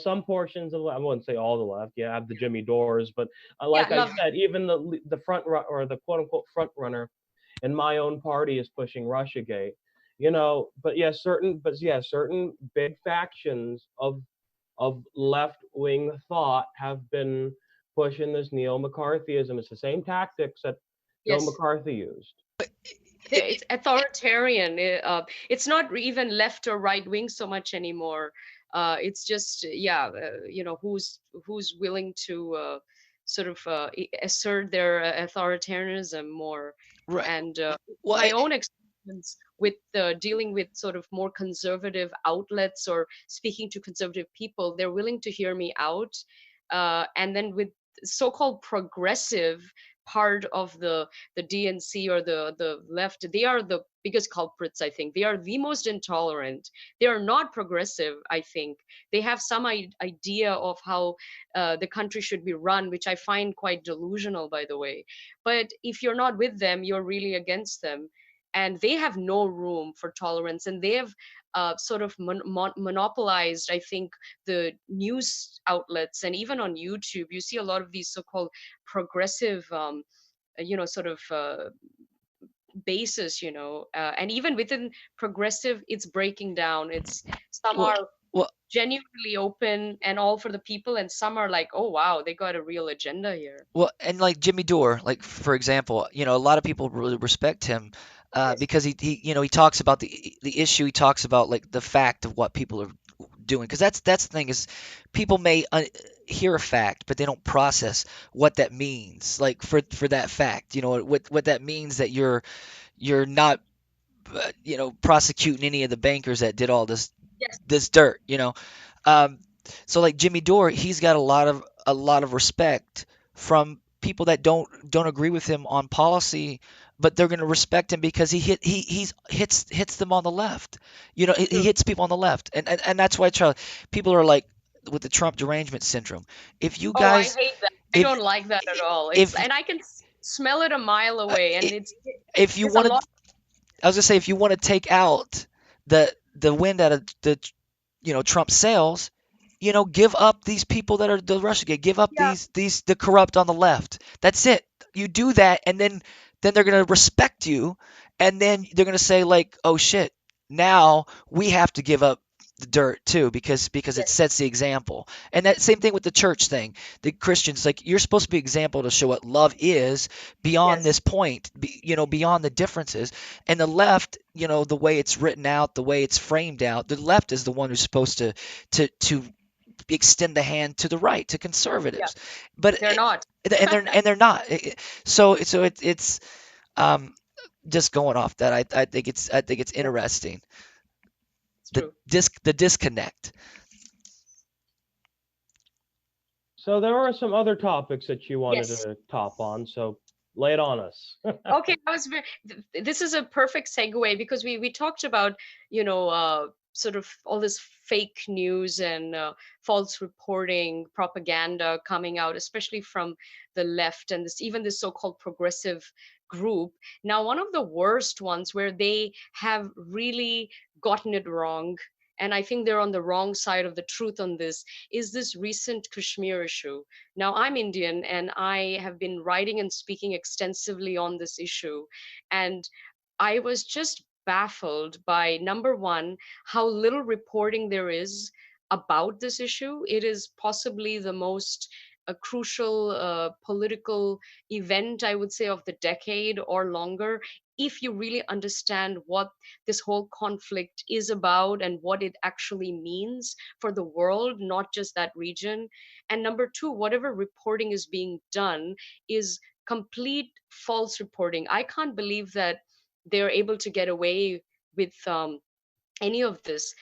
some portions of I wouldn't say all the left. You have the Jimmy Dores, but yeah, like I love. said, even the or the quote unquote front runner in my own party is pushing RussiaGate. Certain big factions of left wing thought have been pushing this neo McCarthyism. It's the same tactics that Joe Yes. McCarthy used. It's authoritarian. It's not even left or right wing so much anymore. It's just yeah, who's willing to sort of assert their authoritarianism more. Right. And Well, my own experience with dealing with sort of more conservative outlets or speaking to conservative people, they're willing to hear me out. And then with so-called progressive part of the DNC or the left, they are the biggest culprits. I think they are the most intolerant. They are not progressive. I think they have some idea of how the country should be run, which I find quite delusional, by the way. But if you're not with them, you're really against them. And they have no room for tolerance, and they have sort of monopolized, I think, the news outlets. And even on YouTube, you see a lot of these so-called progressive sort of basis, and even within progressive, it's breaking down. It's some well, are well, genuinely open and all for the people, and some are like, oh wow, they got a real agenda here. and like Jimmy Dore, like for example, a lot of people really respect him Yes, because he talks about the issue. He talks about like the fact of what people are doing because that's the thing is people may hear a fact but they don't process what that means like for that fact what that means that you're not prosecuting any of the bankers that did all yes, this dirt. um, so like Jimmy Dore, he's got a lot of respect from people that don't agree with him on policy, but they're going to respect him because he hits them on the left. He true. hits people on the left, and that's why people are like with the Trump derangement syndrome. If you Oh, I guys, hate that. I if don't like that at all. It's if and I can smell it a mile away, and if you it's a want lot. to, I was gonna say if you want to take out the wind out of the Trump sails, give up these people that are the Russiagate, give up Yeah, these the corrupt on the left. That's it. You do that, and then they're gonna respect you, and then they're gonna say like, oh shit, now we have to give up the dirt too because it yes, sets the example. And that same thing with the church thing. The Christians, like, you're supposed to be an example to show what love is beyond yes, this point, beyond the differences. And the left, the way it's written out, the way it's framed out, the left is the one who's supposed to extend the hand to the right, to yeah. conservatives. But They're not. and they're not. So it's Um, just going off that, I think it's Yeah, interesting. it's true. The disconnect. So there are some other topics that you wanted Yes. to top on, so lay it on us. Okay, this is a perfect segue because we talked about, sort of all this fake news and false reporting, propaganda coming out, especially from the left and this even this so-called progressive group. Now, one of the worst ones where they have really gotten it wrong, and I think they're on the wrong side of the truth on this, is this recent Kashmir issue. Now, I'm Indian and I have been writing and speaking extensively on this issue. And I was just baffled by number one, how little reporting there is about this issue. It is possibly the most crucial political event, I would say, of the decade or longer. If you really understand what this whole conflict is about and what it actually means for the world, not just that region. And number two, whatever reporting is being done is complete false reporting. I can't believe that they're able to get away with any of this.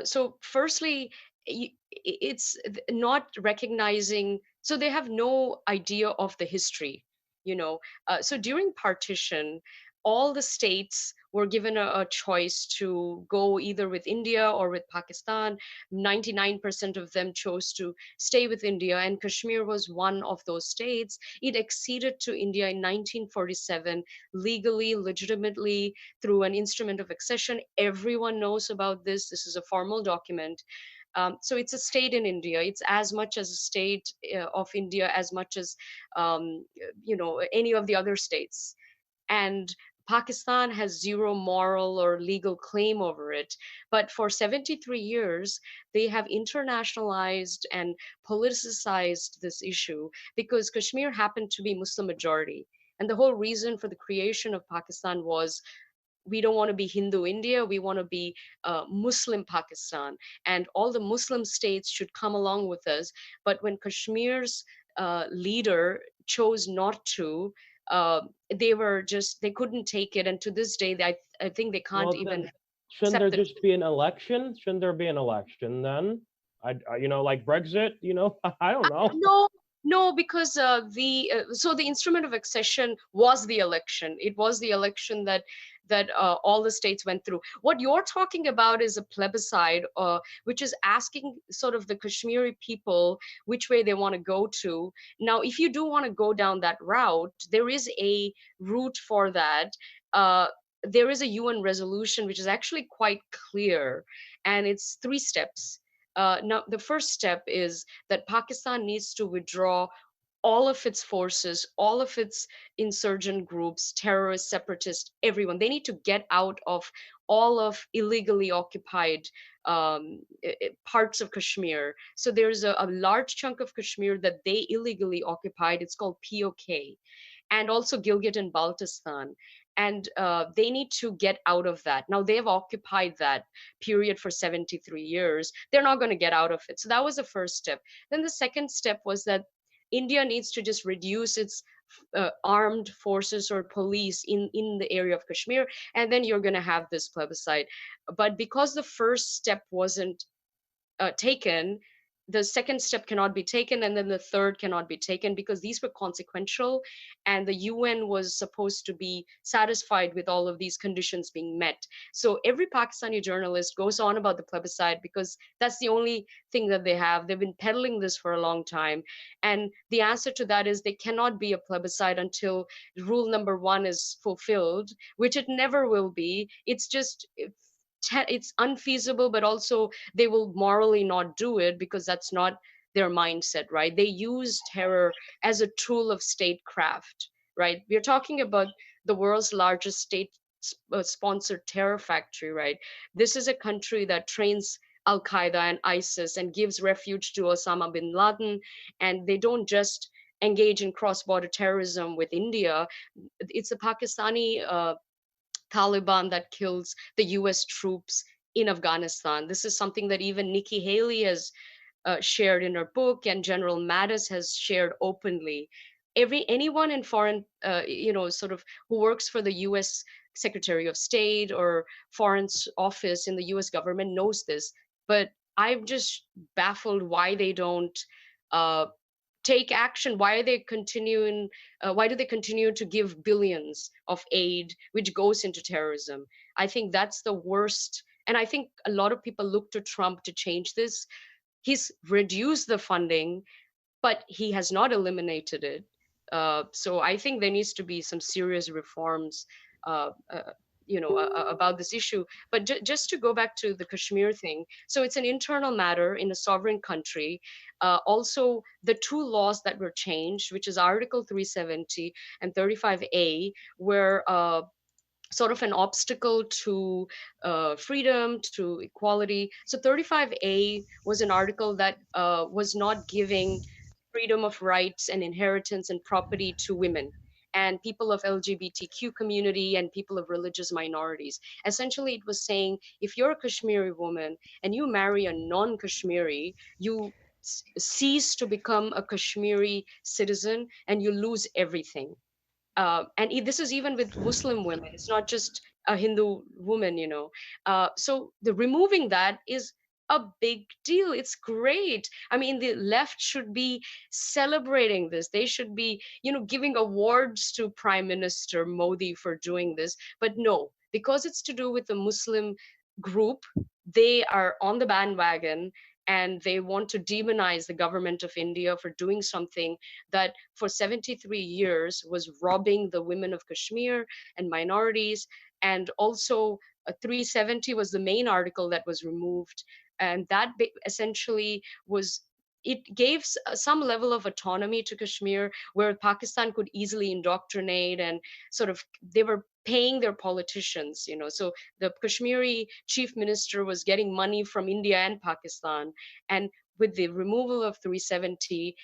So, firstly, it's not recognizing, so they have no idea of the history, you know. So, during partition, all the states were given a choice to go either with India or with Pakistan. 99% of them chose to stay with India, and Kashmir was one of those states. It acceded to India in 1947, legally, legitimately, through an instrument of accession. Everyone knows about this. This is a formal document. So it's a state in India. It's as much as a state of India as much as any of the other states. And Pakistan has zero moral or legal claim over it. But for 73 years, they have internationalized and politicized this issue because Kashmir happened to be Muslim majority. And the whole reason for the creation of Pakistan was we don't want to be Hindu India, we want to be Muslim Pakistan. And all the Muslim states should come along with us. But when Kashmir's leader chose not to, uh, they couldn't take it. And to this day, I think they can't Well, even then, shouldn't accept there the just be an election? Shouldn't there be an election then? Like Brexit. I don't know. No, no, because the instrument of accession was the election. It was the election that all the states went through. What you're talking about is a plebiscite, which is asking sort of the Kashmiri people which way they want to go to. Now, if you do want to go down that route, there is a route for that. Uh, there is a UN resolution which is actually quite clear, and it's three steps. Now, the first step is that Pakistan needs to withdraw all of its forces, all of its insurgent groups, terrorists, separatists, everyone. They need to get out of all of illegally occupied parts of Kashmir. So there's a large chunk of Kashmir that they illegally occupied. It's called POK, and also Gilgit and Baltistan. And they need to get out of that. Now, they've occupied that period for 73 years. They're not going to get out of it. So that was the first step. Then the second step was that India needs to just reduce its armed forces or police in the area of Kashmir, and then you're going to have this plebiscite. But because the first step wasn't taken, the second step cannot be taken, and then the third cannot be taken because these were consequential, and the UN was supposed to be satisfied with all of these conditions being met. So every Pakistani journalist goes on about the plebiscite because that's the only thing that they have. They've been peddling this for a long time, and the answer to that is they cannot be a plebiscite until rule number one is fulfilled, which it never will be. It's just it's unfeasible, but also they will morally not do it because that's not their mindset, right? They use terror as a tool of statecraft, right? We're talking about the world's largest state sponsored terror factory, right? This is a country that trains Al Qaeda and ISIS and gives refuge to Osama bin Laden, and they don't just engage in cross border terrorism with India. It's the Pakistani Taliban that kills the US troops in Afghanistan. This is something that even Nikki Haley has shared in her book, and General Mattis has shared openly. anyone in foreign, sort of who works for the U.S. Secretary of State or Foreign Office in the U.S. government knows this. But I'm just baffled why they don't uh, take action. Why are they continuing? Why do they continue to give billions of aid, which goes into terrorism? I think that's the worst. And I think a lot of people look to Trump to change this. He's reduced the funding, but he has not eliminated it. So I think there needs to be some serious reforms, uh, uh, about this issue. But just to go back to the Kashmir thing, so it's an internal matter in a sovereign country. Also, the two laws that were changed, which is Article 370 and 35A, were sort of an obstacle to freedom, to equality. So 35A was an article that was not giving freedom of rights and inheritance and property to women and people of LGBTQ community and people of religious minorities. Essentially, it was saying if you're a Kashmiri woman and you marry a non-Kashmiri, you cease to become a Kashmiri citizen and you lose everything. And this is even with Muslim women. It's not just a Hindu woman, So the removing that is a big deal. It's great. I mean, the left should be celebrating this. They should be, giving awards to Prime Minister Modi for doing this. But no, because it's to do with the Muslim group, they are on the bandwagon and they want to demonize the government of India for doing something that for 73 years was robbing the women of Kashmir and minorities. And also, 370 was the main article that was removed. And that essentially was, it gave some level of autonomy to Kashmir where Pakistan could easily indoctrinate and sort of, they were paying their politicians, So the Kashmiri chief minister was getting money from India and Pakistan. And with the removal of 370,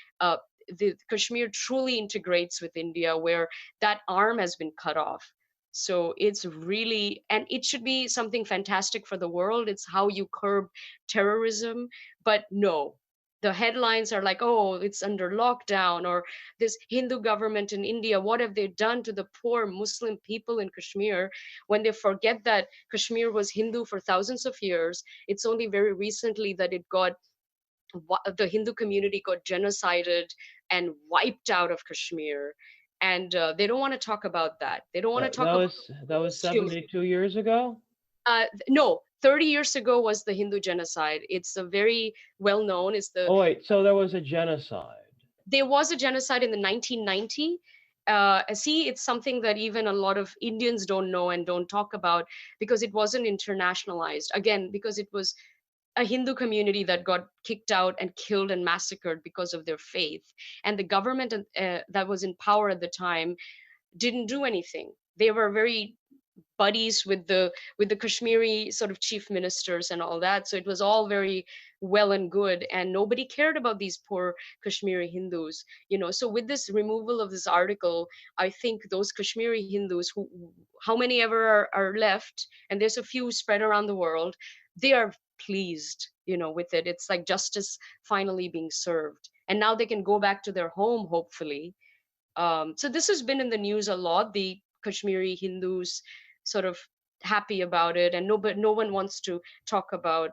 the Kashmir truly integrates with India, where that arm has been cut off. So it's really, and it should be something fantastic for the world. It's how you curb terrorism. But no, the headlines are like, oh, it's under lockdown, or this Hindu government in India, what have they done to the poor Muslim people in Kashmir? When they forget that Kashmir was Hindu for thousands of years, it's only very recently that the Hindu community got genocided and wiped out of Kashmir. And they don't want to talk about that. They don't want to That, talk that about was that was human. 72 years ago. No, 30 years ago was the Hindu genocide. It's a very well known. It's the Oh wait, so there was a genocide. There was a genocide in the 1990. See, it's something that even a lot of Indians don't know and don't talk about because it wasn't internationalized. Again, because it was a Hindu community that got kicked out and killed and massacred because of their faith. And the government that was in power at the time didn't do anything. They were very buddies with the Kashmiri sort of chief ministers and all that. So it was all very well and good, and nobody cared about these poor Kashmiri Hindus. So with this removal of this article, I think those Kashmiri Hindus, who how many ever are left, and there's a few spread around the world, they are pleased, with it. It's like justice finally being served, and now they can go back to their home, hopefully. So this has been in the news a lot. The Kashmiri Hindus sort of happy about it, and no one wants to talk about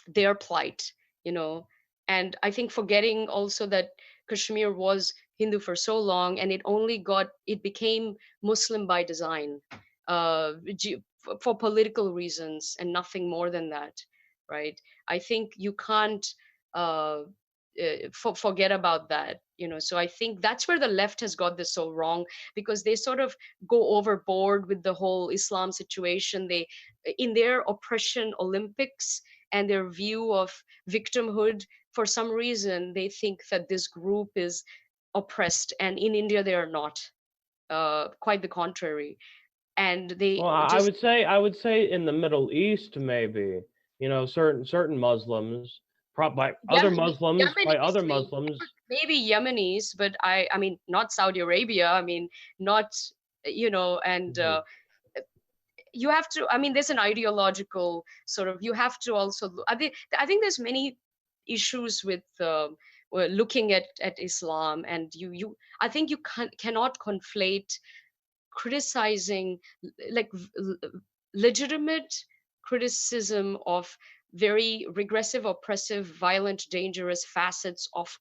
their plight, you know. And I think forgetting also that Kashmir was Hindu for so long, and it became Muslim by design, for political reasons and nothing more than that, right? I think you can't uh, forget about that, So I think that's where the left has got this so wrong, because they sort of go overboard with the whole Islam situation. They, in their oppression Olympics and their view of victimhood, for some reason they think that this group is oppressed, and in India they are not. Quite the contrary. And they Well, I just, would say in the Middle East maybe, certain Muslims, by other Muslims, by Yemenis, other Muslims. maybe Yemenis, but I mean, not Saudi Arabia. I mean, not, and Mhm. you have to, I mean, there's an ideological sort of, you have to also, I think there's many issues with looking at Islam, and you I think you cannot conflate criticizing like legitimate criticism of very regressive, oppressive, violent, dangerous facets of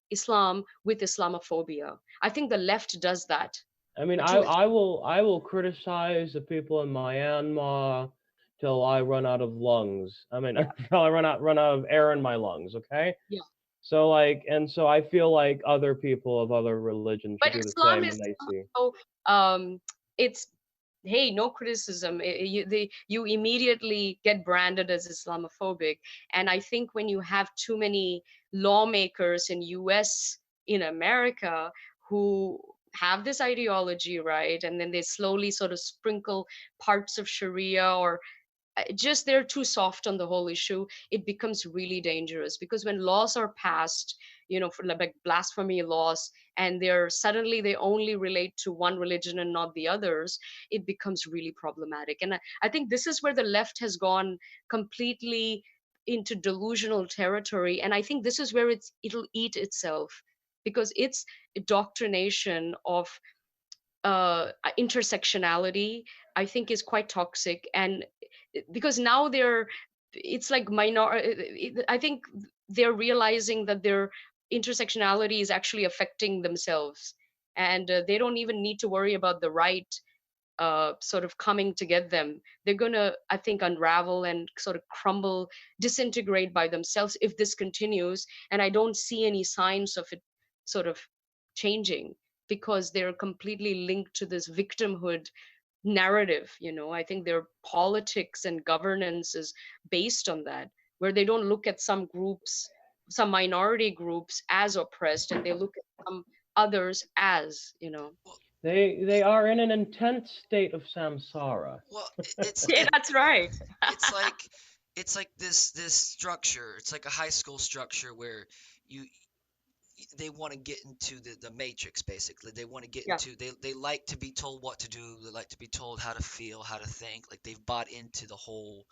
Islam with Islamophobia. I think the left does that I mean, to its. I will criticize the people in Myanmar till I run out of lungs. I mean, till I run out of air in my lungs. Okay. Yeah. So like, and so I feel like other people of other religions should But do the Islam same when is they see. so it's, hey, no criticism. You immediately get branded as Islamophobic. And I think when you have too many lawmakers in US, in America, who have this ideology, right, and then they slowly sort of sprinkle parts of Sharia, or just they're too soft on the whole issue, it becomes really dangerous. Because when laws are passed, for like blasphemy laws, and they're suddenly they only relate to one religion and not the others, it becomes really problematic. And I think this is where the left has gone completely into delusional territory, and I think this is where it'll eat itself, because its indoctrination of intersectionality, I think, is quite toxic. And because now it's like I think they're realizing that their intersectionality is actually affecting themselves, and they don't even need to worry about the right sort of coming to get them. They're gonna, I think, unravel and sort of crumble, disintegrate by themselves if this continues. And I don't see any signs of it sort of changing, because they're completely linked to this victimhood narrative. I think their politics and governance is based on that, where they don't look at some groups, some minority groups, as oppressed, and they look at some others as, Well, They are in an intense state of samsara. well, it's yeah, that's right. it's like it's like this structure. It's like a high school structure where you they want to get into the matrix. Basically, they want to get Yeah. into, they like to be told what to do, they like to be told how to feel, how to think, like they've bought into the whole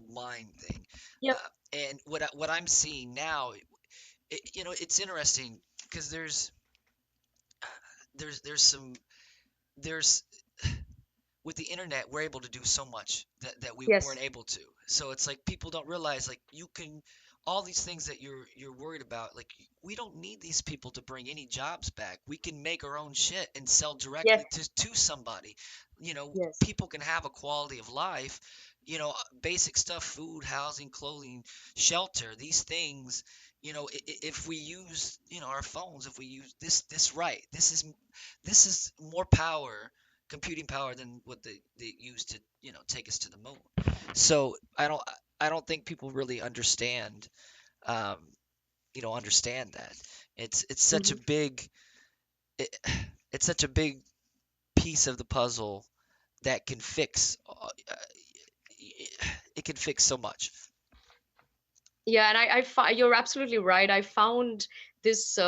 mind thing. Yep. And what I'm seeing now, it's interesting because there's some there's with the internet, we're able to do so much that we Yes. weren't able to. So it's like people don't realize, like, you can, all these things that you're worried about, like, we don't need these people to bring any jobs back. We can make our own shit and sell Yes. directly to somebody. Yes. People can have a quality of life, basic stuff, food, housing, clothing, shelter, these things. If we use, our phones, if we use this right, this is more power, computing power, than what they use to take us to the moon. So I don't think people really um understand that it's such a Hmm. big it, it's such a big piece of the puzzle that can fix it can fix so much. Yeah, and you're absolutely right. I found this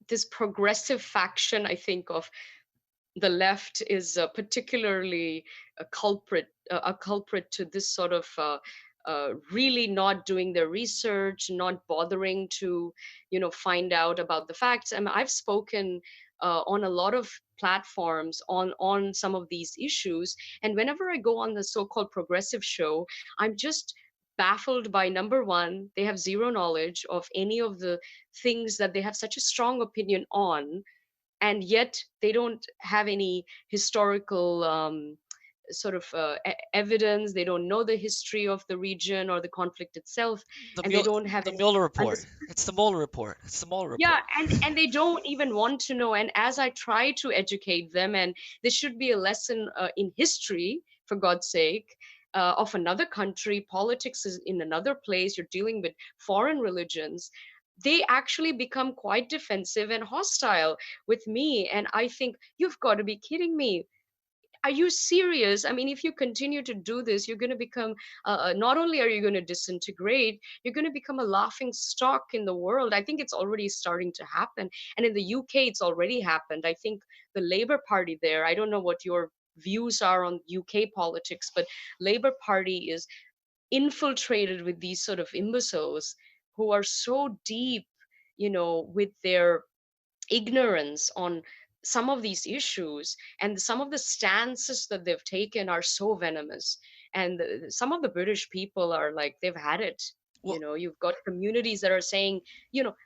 this progressive faction, I think, of the left is particularly a culprit to this sort of really not doing their research, not bothering to, find out about the facts. I mean, I've spoken on a lot of platforms on some of these issues, and whenever I go on the so-called progressive show, I'm just baffled by, number one, they have zero knowledge of any of the things that they have such a strong opinion on, and yet they don't have any historical sort of evidence. They don't know the history of the region or the conflict itself, The and they Mul- don't have the any Mueller report. understanding. It's the Mueller report. It's the Mueller Yeah, report. and they don't even want to know. And as I try to educate them, and this should be a lesson in history, for God's sake, of another country, politics is in another place, you're dealing with foreign religions, they actually become quite defensive and hostile with me. And I think, you've got to be kidding me. Are you serious? I mean, if you continue to do this, you're going to become, not only are you going to disintegrate, you're going to become a laughing stock in the world. I think it's already starting to happen. And in the UK, it's already happened. I think the Labour Party there, I don't know what your views are on UK politics, but Labour Party is infiltrated with these sort of imbeciles who are so deep, with their ignorance on some of these issues, and some of the stances that they've taken are so venomous. And some of the British people are like, they've had it. Well, You've got communities that are saying,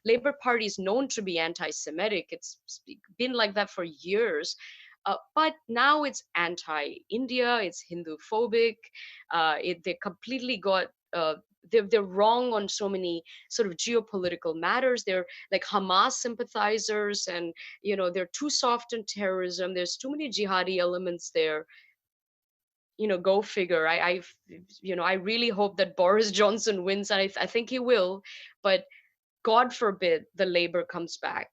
Labour Party is known to be anti-Semitic. It's been like that for years. But now it's anti-India, it's Hindu phobic. They completely got they're wrong on so many sort of geopolitical matters. They're like Hamas sympathizers, and they're too soft in terrorism. There's too many jihadi elements there. Go figure. I really hope that Boris Johnson wins, and I think he will. But God forbid the Labour comes back.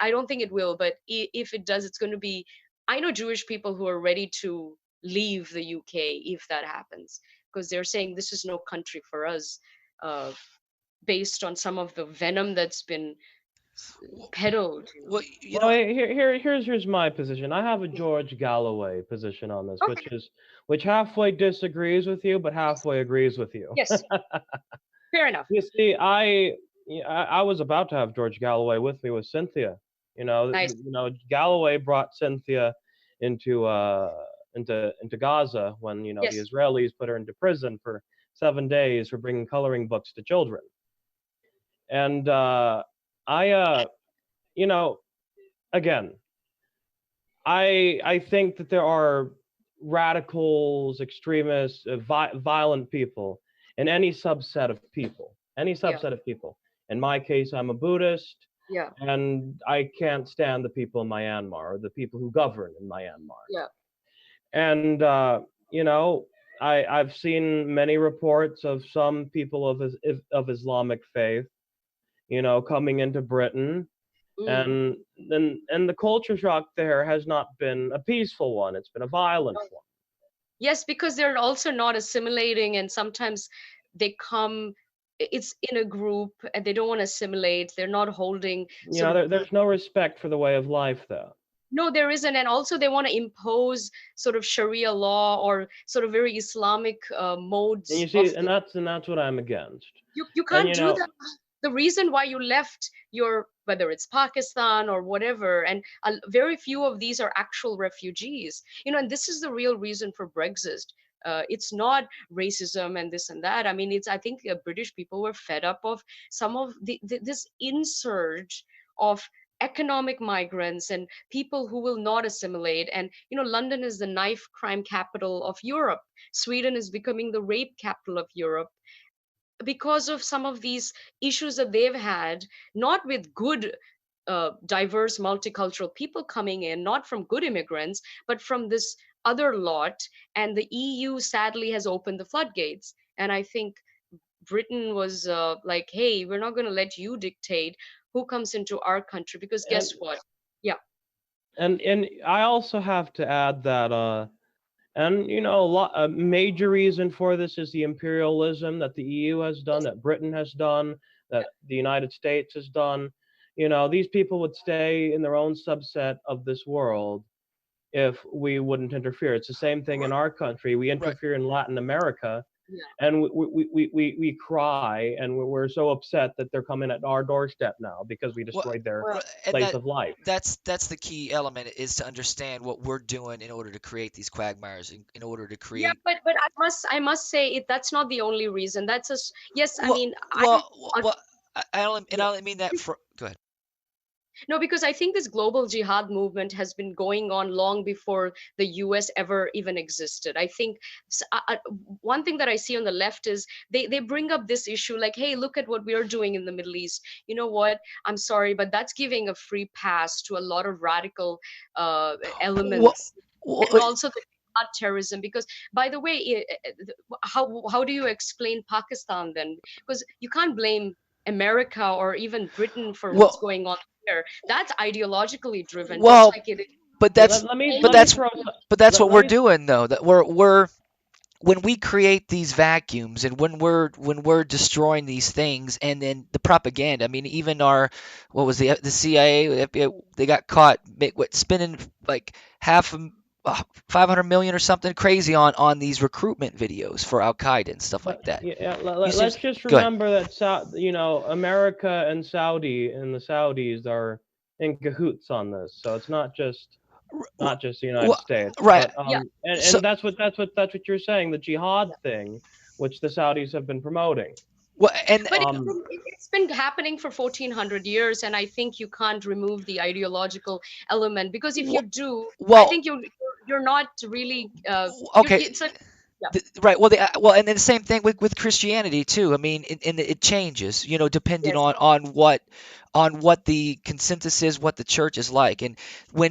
I don't think it will, but if it does, it's going to be. I know Jewish people who are ready to leave the UK if that happens, because they're saying this is no country for us, uh, based on some of the venom that's been peddled. well, Well, here's my position. I have a George Galloway position on this, Okay. which halfway disagrees with you, but halfway agrees with you. Yes. Fair enough. You see, I was about to have George Galloway with me with Cynthia. Nice. Galloway brought Cynthia into into Gaza when the Yes. Israelis put her into prison for 7 days for bringing coloring books to children. And I again, I think that there are radicals, extremists, violent people in any subset of people. Any Yeah. subset of people. In my case, I'm a Buddhist, Yeah. and I can't stand the people in Myanmar, or the people who govern in Myanmar. Yeah. And I've seen many reports of some people of Islamic faith, coming into Britain, Mm. and the culture shock there has not been a peaceful one. It's been a violent one. Yes, because they're also not assimilating, and sometimes they come. It's in a group, and they don't want to assimilate. They're not holding sort of. There's no respect for the way of life, though. No, there isn't, and also they want to impose sort of Sharia law or sort of very Islamic And you modes of. see, and that's what I'm against. You And can't do that. The reason why you left your, whether it's Pakistan or whatever, and very few of these are actual refugees, and this is the real reason for Brexit. It's not racism and this and that. I mean, I think British people were fed up of some of this insurge of economic migrants and people who will not assimilate. And London is the knife crime capital of Europe. Sweden is becoming the rape capital of Europe because of some of these issues that they've had, not with good, diverse, multicultural people coming in, not from good immigrants, but from this other lot. And the EU sadly has opened the floodgates. And I think Britain was like, hey, we're not going to let you dictate who comes into our country, because and guess what? Yeah. and I also have to add that and a major reason for this is the imperialism that the EU has done, that Britain has done, that the United States has done. These people would stay in their own subset of this world if we wouldn't interfere. It's the same thing in our country. We right. interfere in Latin America, Yeah. and we cry, and we're so upset that they're coming at our doorstep now because we Well, destroyed their Well, and place of life. that's the key element, is to understand what we're doing in order to create these quagmires, in order to yeah, create. but I must say it. That's not the only reason. That's a yes. I Well, mean, well, I only and yeah. I only mean that for. Go ahead. No, because I think this global jihad movement has been going on long before the US ever even existed. I think one thing that I see on the left is they bring up this issue like, hey, look at what we're doing in the Middle East. You know what? I'm sorry, but that's giving a free pass to a lot of radical Well, elements, well, and also the jihad terrorism. Because, by the way, how do you explain Pakistan then? Because you can't blame America or even Britain for what's well, going on there. That's ideologically driven, just well, like it is. but Let, that's let me but let me that's throw but that's let, what let we're me doing though. That we're when we create these vacuums, and when we're destroying these things, and then the propaganda. I mean, even our, what was the CIA, FBI, they got caught spending like half a 500 million or something crazy on these recruitment videos for Al Qaeda and stuff like But that. yeah, You see, let's just go ahead. remember that America and the Saudis are in cahoots on this, so it's not just the United Well, States, right. but Yeah, So, and that's what you're saying, the jihad yeah. thing, which the Saudis have been promoting. well, and But Um, it's been happening for 1400 years, and I think you can't remove the ideological element, because if you do, I well, think you're not really okay. it's a yeah, Right. Well, and then the same thing with Christianity too. I mean, it changes, depending yes, on what the consensus is, what the church is like, and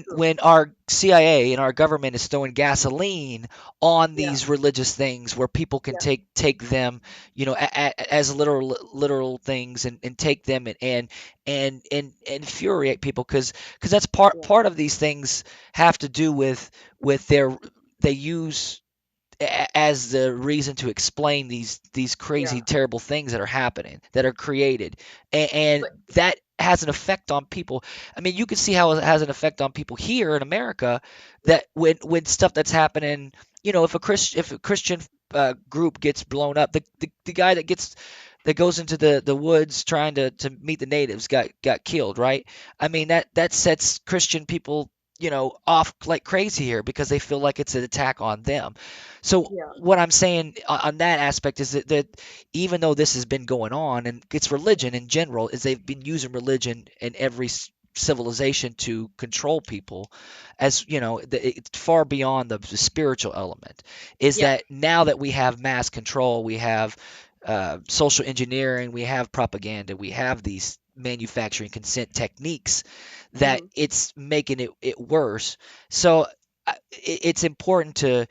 true, when our CIA and our government is throwing gasoline on yeah, these religious things, where people can yeah, take them, as literal things, and take them and infuriate people, because that's yeah, part of these things have to do with their they use as the reason to explain these yeah. crazy terrible things that are happening, that are created, and But that has an effect on people. I mean, you can see how it has an effect on people here in America, that when stuff that's happening, if a Christian group gets blown up, the guy that goes into the woods trying to meet the natives got killed, right? I mean, that sets Christian people, off like crazy here, because they feel like it's an attack on them. So yeah, what I'm saying on that aspect is that even though this has been going on, and it's religion in general, is they've been using religion in every civilization to control people, as it's far beyond the spiritual element. Is yeah, that now that we have mass control, we have social engineering, we have propaganda, we have these manufacturing consent techniques, that mhm, it's making it worse. So it's important to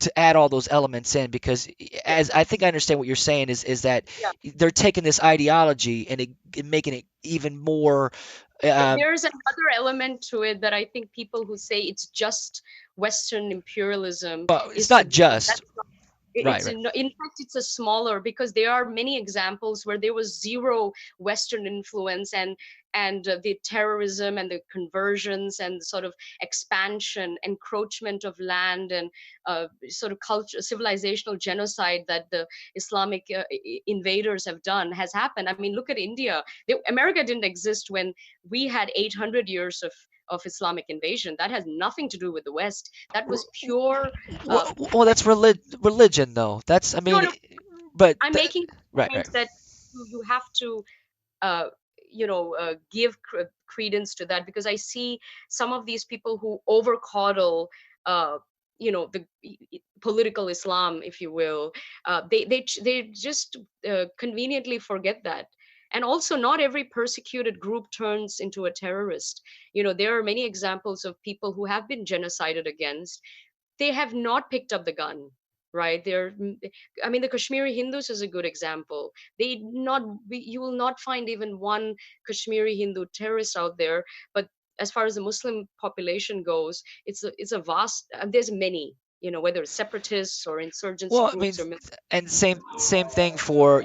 to add all those elements in, because, yeah, as I think I understand what you're saying, is that yeah. they're taking this ideology and making it even more. um, There's another element to it that I think people who say it's just Western imperialism well, it's is to not blame. just. That's Right, it's right. in fact it's a smaller, because there are many examples where there was zero Western influence, and the terrorism and the conversions and the sort of expansion, encroachment of land, and sort of culture, civilizational genocide that the Islamic invaders have done has happened. I mean, look at India. America didn't exist when we had 800 years of Islamic invasion. That has nothing to do with the West. That was pure Well, that's religion, though. That's, I no, mean, no, but I'm making the right, right. point that you have to, uh, give credence to that, because I see some of these people who over coddle, uh, the political Islam, if you will. They just conveniently forget that. And also, not every persecuted group turns into a terrorist. There are many examples of people who have been genocided against. They have not picked up the gun, right? I mean, the Kashmiri Hindus is a good example. You will not find even one Kashmiri Hindu terrorist out there. But as far as the Muslim population goes, it's a vast, there's many, whether it's separatists or insurgency Well, I mean, groups or and same thing for,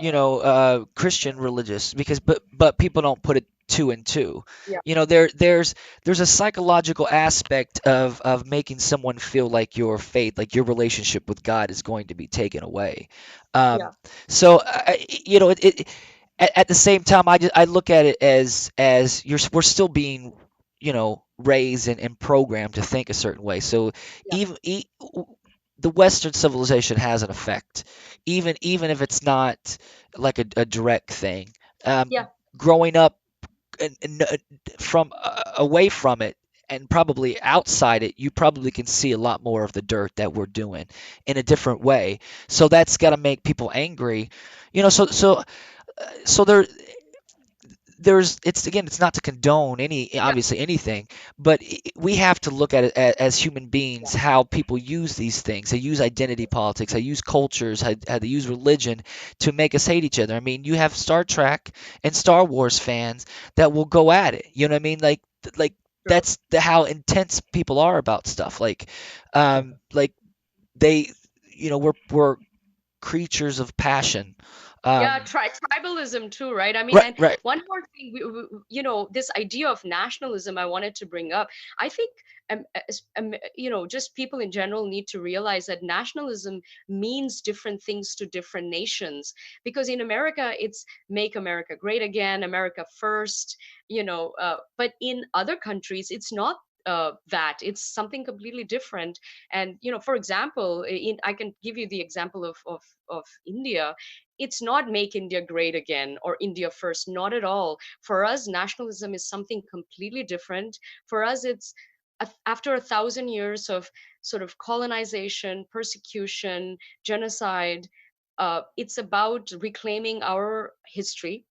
Christian religious, because but people don't put it two and two. yeah, There's a psychological aspect of making someone feel like your faith, like your relationship with God, is going to be taken away. yeah, Um, so at the same time, I look at it as we're still being, raised and programmed to think a certain way. So yeah, even the Western civilization has an effect, even if it's not like a direct thing. Um, yeah, growing up from away from it, and probably outside it, you probably can see a lot more of the dirt that we're doing in a different way. So that's got to make people angry, so it's, again, it's not to condone yeah, obviously anything, but we have to look at it as human yeah, beings, how people use these things. They use identity politics, they use cultures, how they use religion to make us hate each other. I mean, you have Star Trek and Star Wars fans that will go at it, you know what I mean? Like true, that's how intense people are about stuff, like they, we're creatures of passion. Yeah, Um, tribalism too, right? I mean, right, and right. one more thing, this idea of nationalism I wanted to bring up. I think, just people in general need to realize that nationalism means different things to different nations. Because in America, it's make America great again, America first, but in other countries, it's not. That it's something completely different. And for example, I can give you the example of India. It's not make India great again or India first, not at all. For us, nationalism is something completely different. For us, it's after 1,000 years of sort of colonization, persecution, genocide. It's about reclaiming our history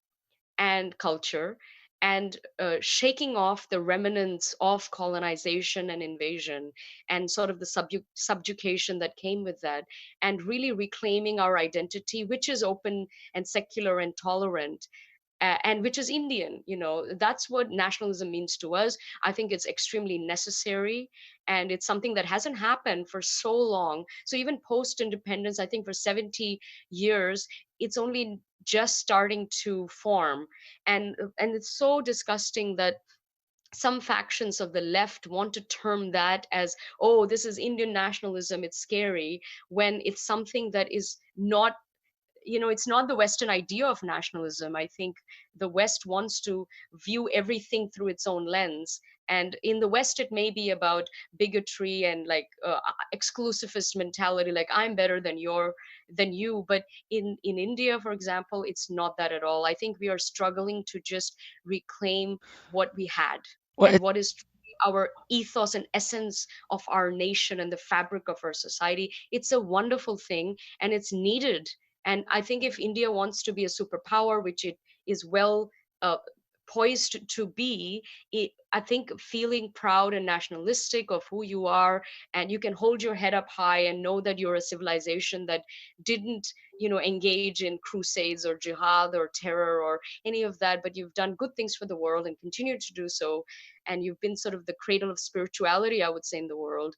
and culture, and shaking off the remnants of colonization and invasion, and sort of the subjugation that came with that, and really reclaiming our identity, which is open and secular and tolerant, and which is Indian. That's what nationalism means to us. I think it's extremely necessary, and it's something that hasn't happened for so long. So even post independence, I think for 70 years, it's only just starting to form. And it's so disgusting that some factions of the left want to term that as, oh, this is Indian nationalism, it's scary, when it's something that is not. It's not the Western idea of nationalism. I think the West wants to view everything through its own lens. And in the West, it may be about bigotry and like exclusivist mentality, like I'm better than you. But in India, for example, it's not that at all. I think we are struggling to just reclaim what we had, Well, and what is truly our ethos and essence of our nation and the fabric of our society. It's a wonderful thing, and it's needed. And I think if India wants to be a superpower, which it is well uh, poised to be, I think feeling proud and nationalistic of who you are, and you can hold your head up high and know that you're a civilization that didn't, engage in crusades or jihad or terror or any of that, but you've done good things for the world and continue to do so. And you've been sort of the cradle of spirituality, I would say, in the world.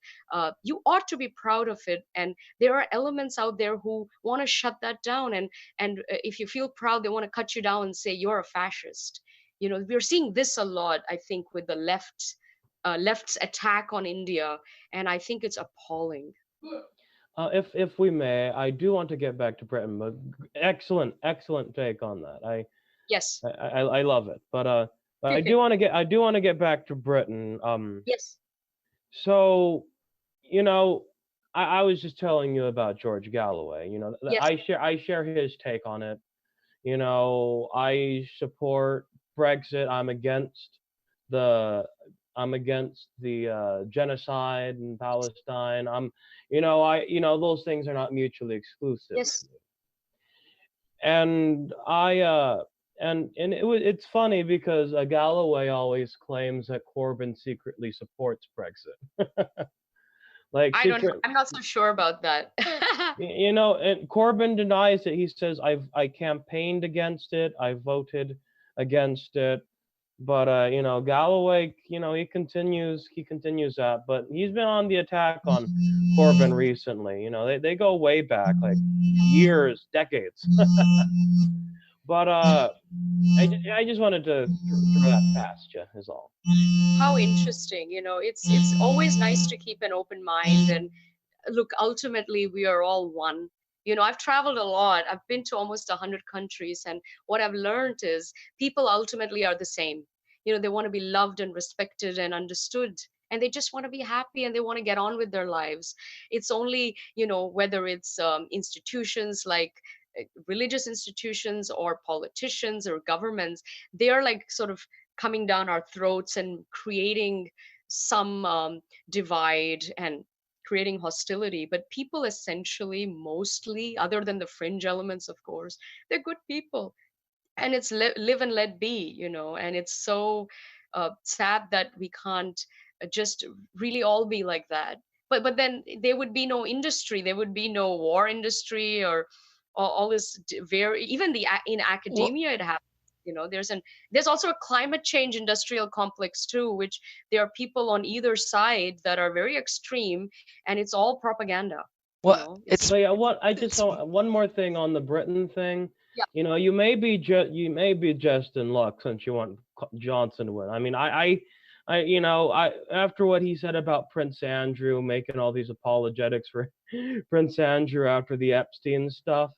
You ought to be proud of it. And there are elements out there who want to shut that down, and if you feel proud, they want to cut you down and say you're a fascist. We're seeing this a lot, I think, with the left's attack on India, and I think it's appalling. If we may, I do want to get back to Britain, but excellent take on that. Yes. I love it, but I do want to get back to Britain. Yes. So you know, I was just telling you about George Galloway. Yes. I share his take on it. I support Brexit. The I'm against the genocide in Palestine. Those things are not mutually exclusive. Yes. And it's funny because Galloway always claims that Corbyn secretly supports Brexit. Like I don't. secret, I'm not so sure about that. and Corbyn denies it. He says I campaigned against it. I voted against it. But Galloway, he continues that. But he's been on the attack on Corbyn recently. They go way back, like years, decades. But I just wanted to throw that past you, is all. How interesting. It's always nice to keep an open mind. And look, ultimately, we are all one. I've traveled a lot. I've been to almost 100 countries, and what I've learned is people ultimately are the same. They want to be loved and respected and understood, and they just want to be happy, and they want to get on with their lives. It's only, whether it's institutions like religious institutions or politicians or governments, they are like sort of coming down our throats and creating some divide and creating hostility. But people essentially, mostly, other than the fringe elements, of course, they're good people. And it's live and let be. And it's so sad that we can't just really all be like that. But then there would be no industry, there would be no war industry, or all this very, even in well, academia it happens. There's also a climate change industrial complex too, which there are people on either side that are very extreme, and it's all propaganda. well, It's it's So yeah, what I just it's saw one more thing on the Britain thing. Yeah. You may be just in luck since you want Johnson to win. I mean, I after what he said about Prince Andrew making all these apologetics for Prince Andrew after the Epstein stuff,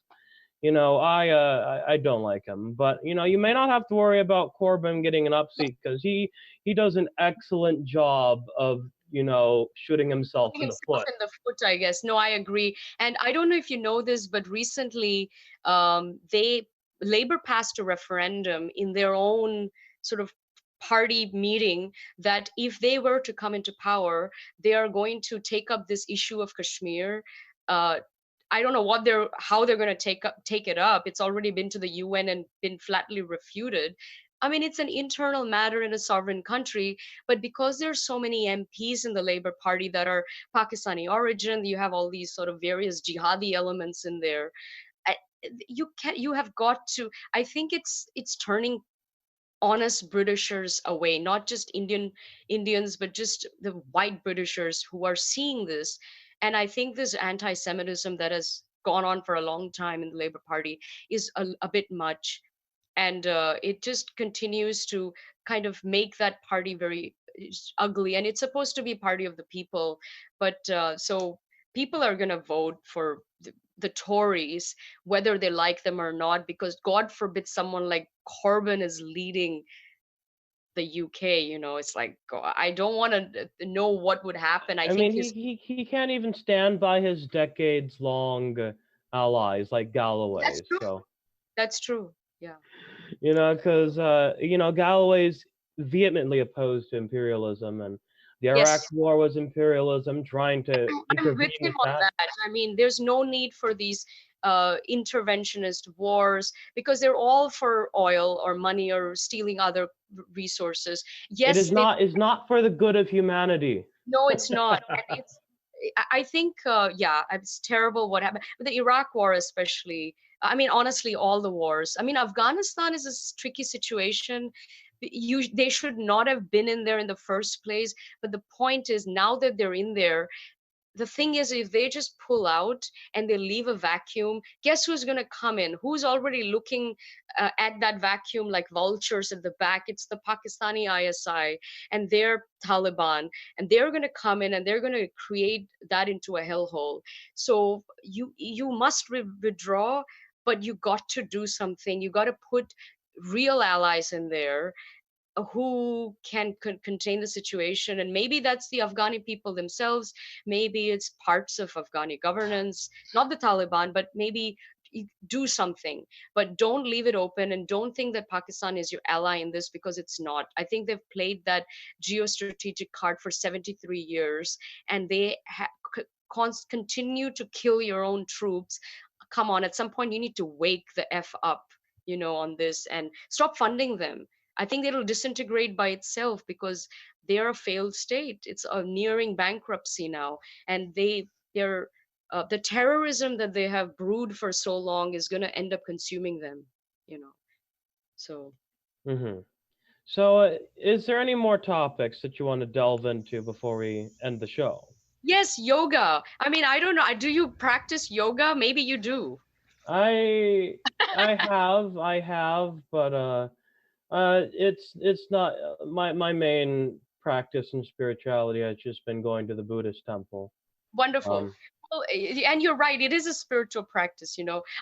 I don't like him. But you may not have to worry about Corbyn getting an upseat because he does an excellent job of shooting himself Shooting in the himself foot. in the foot, I guess. No, I agree. And I don't know if you know this, but recently, they Labor passed a referendum in their own sort of party meeting that if they were to come into power, they are going to take up this issue of Kashmir. Uh, I don't know how they're going to take it up. It's already been to the UN and been flatly refuted. I mean, it's an internal matter in a sovereign country, but because there's so many MPs in the Labour Party that are Pakistani origin, you have all these sort of various jihadi elements in there. I, you have got to. I think it's turning honest Britishers away, not just Indians, but just the white Britishers who are seeing this. And I think this anti-Semitism that has gone on for a long time in the Labour Party is a bit much, and it just continues to kind of make that party very ugly. And it's supposed to be party of the people, but so people are going to vote for the Tories whether they like them or not, because God forbid someone like Corbyn is leading the UK. It's like, I don't want to know what would happen. I I think mean, he's he can't even stand by his decades long allies like That's Galloway's. true. So That's true. Yeah. because Galloway's vehemently opposed to imperialism, and the Iraq Yes. War was imperialism trying to I'm with intervene him with on that. that. I mean, there's no need for these interventionist wars because they're all for oil or money or stealing other resources. It Yes, they is not for the good of humanity. no, it's not. And it's I think yeah, it's terrible what happened. But the Iraq war especially, I mean, honestly, all the wars. I mean, Afghanistan is a tricky situation. They should not have been in there in the first place. But the point is, now that they're in there, the thing is, if they just pull out and they leave a vacuum, guess who's going to come in? Who's already looking at that vacuum like vultures at the back? It's the Pakistani ISI and their Taliban, and they're going to come in and they're going to create that into a hellhole. So you must withdraw, but you got to do something. You got to put real allies in there who can contain the situation. And maybe that's the Afghani people themselves, maybe it's parts of Afghani governance, not the Taliban, but maybe do something. But don't leave it open, and don't think that Pakistan is your ally in this, because it's not. I think they've played that geostrategic card for 73 years, and they continue to kill your own troops. Come on, at some point you need to wake the f up, on this, and stop funding them. I think it'll disintegrate by itself because they're a failed state. It's a nearing bankruptcy now, and they're the terrorism that they have brewed for so long is going to end up consuming them. You know, so Hmm. So, is there any more topics that you want to delve into before we end the show? yes, yoga. I mean, I don't know. Do you practice yoga? Maybe you do. I I have, but it's not my main practice in spirituality has just been going to the Buddhist temple. Wonderful. Um, Well, and you're right. It is a spiritual practice.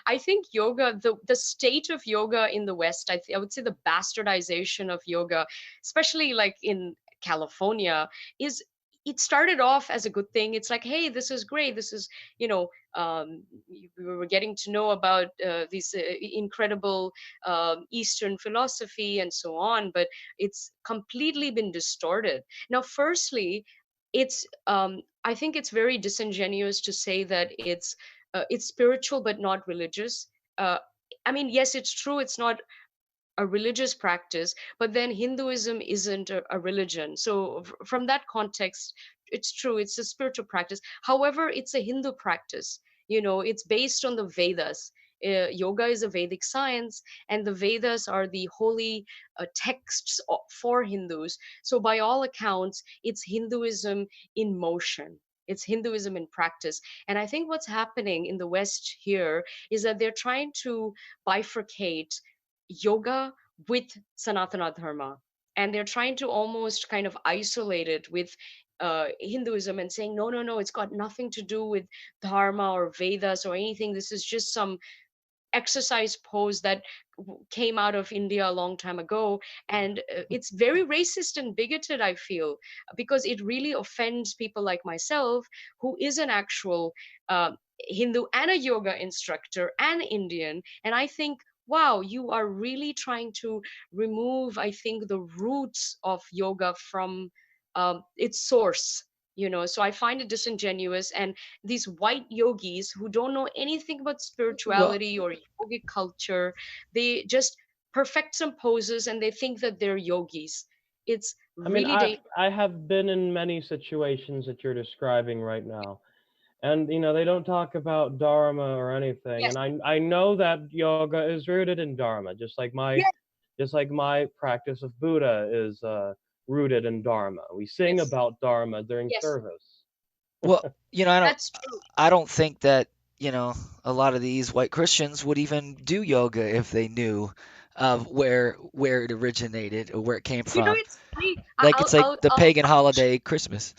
I think yoga, the state of yoga in the West, I would say the bastardization of yoga, especially like in California, is it started off as a good thing. It's like, hey, this is great. This is, we were getting to know about these incredible Eastern philosophy and so on, but it's completely been distorted. Now, firstly, I think it's very disingenuous to say that it's spiritual but not religious. Uh, I mean, yes, it's true. It's not a religious practice, but then Hinduism isn't a religion. So from that context, it's true. It's a spiritual practice. However, it's a Hindu practice. It's based on the Vedas. Yoga is a Vedic science, and the Vedas are the holy texts for Hindus. So by all accounts, it's Hinduism in motion. It's Hinduism in practice. And I think what's happening in the West here is that they're trying to bifurcate yoga with Sanatana Dharma. And they're trying to almost kind of isolate it with Hinduism and saying, no, no, no, it's got nothing to do with Dharma or Vedas or anything. This is just some exercise pose that came out of India a long time ago. And it's very racist and bigoted, I feel, because it really offends people like myself, who is an actual Hindu and a yoga instructor and Indian. And I think, wow, you are really trying to remove, I think, the roots of yoga from its source. So I find it disingenuous. And these white yogis who don't know anything about Well, spirituality or yogic culture, they just perfect some poses and they think that they're yogis. It's I mean, really I dangerous. I have been in many situations that you're describing right now, and they don't talk about dharma or anything. Yes, And I know that yoga is rooted in dharma, yes, just like my practice of Buddha is rooted in dharma. We sing yes, about dharma during yes. service. well, I don't That's true. I don't think that, a lot of these white Christians would even do yoga if they knew of where it originated or where it came from. It's funny. Like it's like the pagan I'll holiday Christmas.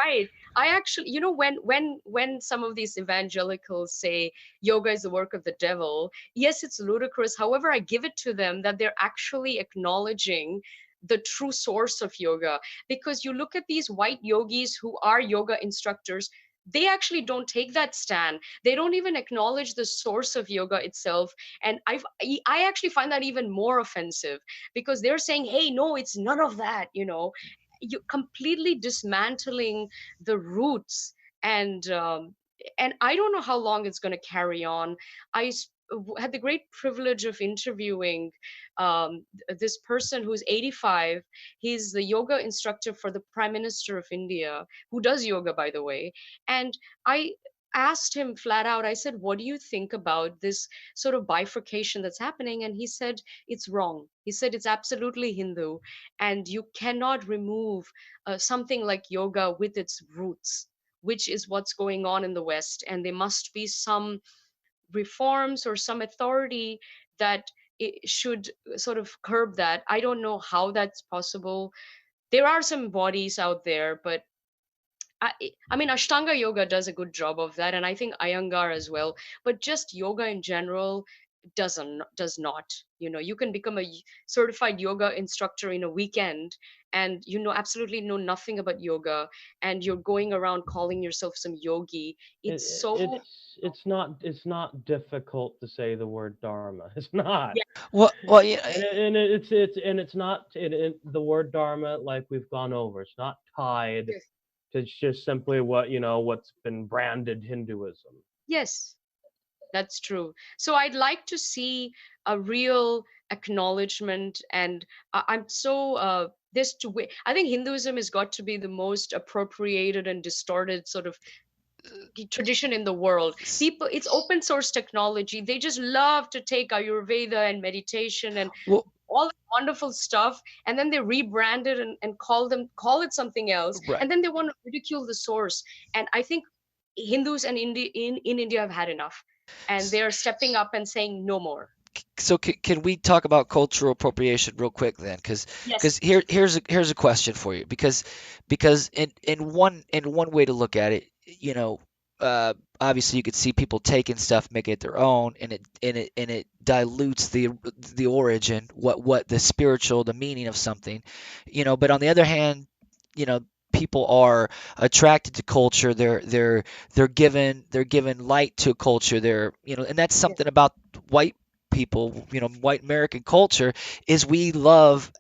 Right. I actually, when some of these evangelicals say yoga is the work of the devil, yes, it's ludicrous. However, I give it to them that they're actually acknowledging the true source of yoga. Because you look at these white yogis who are yoga instructors, they actually don't take that stand. They don't even acknowledge the source of yoga itself. And I actually find that even more offensive, because they're saying, hey, no, it's none of that. You completely dismantling the roots. And I don't know how long it's going to carry on. Had the great privilege of interviewing this person who's 85. He's the yoga instructor for the Prime Minister of India, who does yoga, by the way. And I asked him flat out, I said, what do you think about this sort of bifurcation that's happening? And he said, it's wrong. He said, it's absolutely Hindu, and you cannot remove something like yoga with its roots, which is what's going on in the West. And there must be some reforms or some authority that it should sort of curb that. I don't know how that's possible. There are some bodies out there, but I, I mean, Ashtanga yoga does a good job of that, and I think Iyengar as well. But just yoga in general does not. You can become a certified yoga instructor in a weekend, and absolutely know nothing about yoga, and you're going around calling yourself some yogi. It, It's it so it's not difficult to say the word dharma. It's not. yeah, Well, yeah, It's not the word dharma, like we've gone over. It's not tied. yes, It's just simply what's been branded Hinduism. yes. That's true. So I'd like to see a real acknowledgement, and I'm so this to I think Hinduism has got to be the most appropriated and distorted sort of tradition in the world. s- People, it's open source technology. They just love to take Ayurveda and meditation and well, all the wonderful stuff, and then they rebrand it and call it something else, right. and then they want to ridicule the source. And I think Hindus and in India have had enough, and they're stepping up and saying no more. So can we talk about cultural appropriation real quick then? Because Yes, here's a question for you. Because in one way to look at it, obviously you could see people taking stuff, making it their own, and it dilutes the origin, what the spiritual, the meaning of something. But on the other hand, you know people are attracted to culture. They're given light to a culture. And that's yes, something about white people, white American culture, is we love,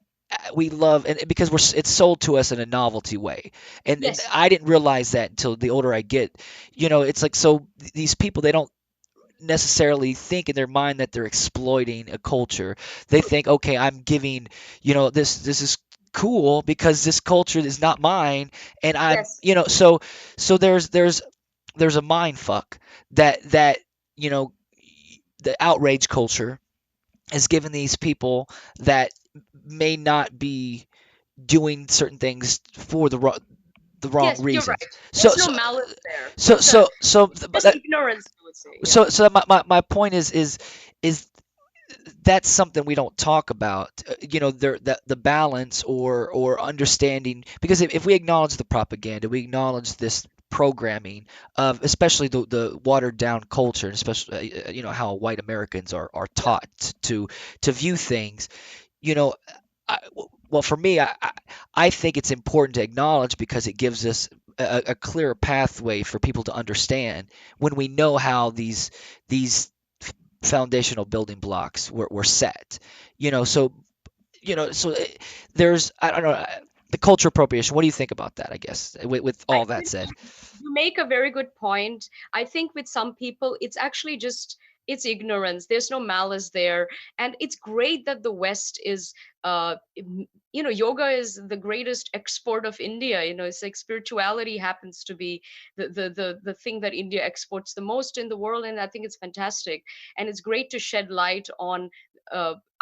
and because it's sold to us in a novelty way. And yes, I didn't realize that until the older I get. It's like, so these people, they don't necessarily think in their mind that they're exploiting a culture. They think, okay, I'm giving, this is cool because this culture is not mine, and I'm, yes, so there's a mind fuck that you know the outrage culture has given these people that may not be doing certain things for the wrong Yes, you're reasons. right. So There's no so malice there. so It's a so so th- but just that, ignorance, I would say. Yeah. so my point is that's something we don't talk about. The balance or understanding, because if we acknowledge the propaganda, we acknowledge this programming of especially the watered down culture, and especially how white Americans are Yeah. taught to view things. you know well, for me, I think it's important to acknowledge because it gives us a clearer pathway for people to understand when we know how these foundational building blocks were set. So there's, I don't know, the culture appropriation. What do you think about that? I guess with I all that think said. you make a very good point. I think with some people, it's actually just it's ignorance. There's no malice there, and it's great that the West is, yoga is the greatest export of India. It's like spirituality happens to be the thing that India exports the most in the world, and I think it's fantastic. And it's great to shed light on.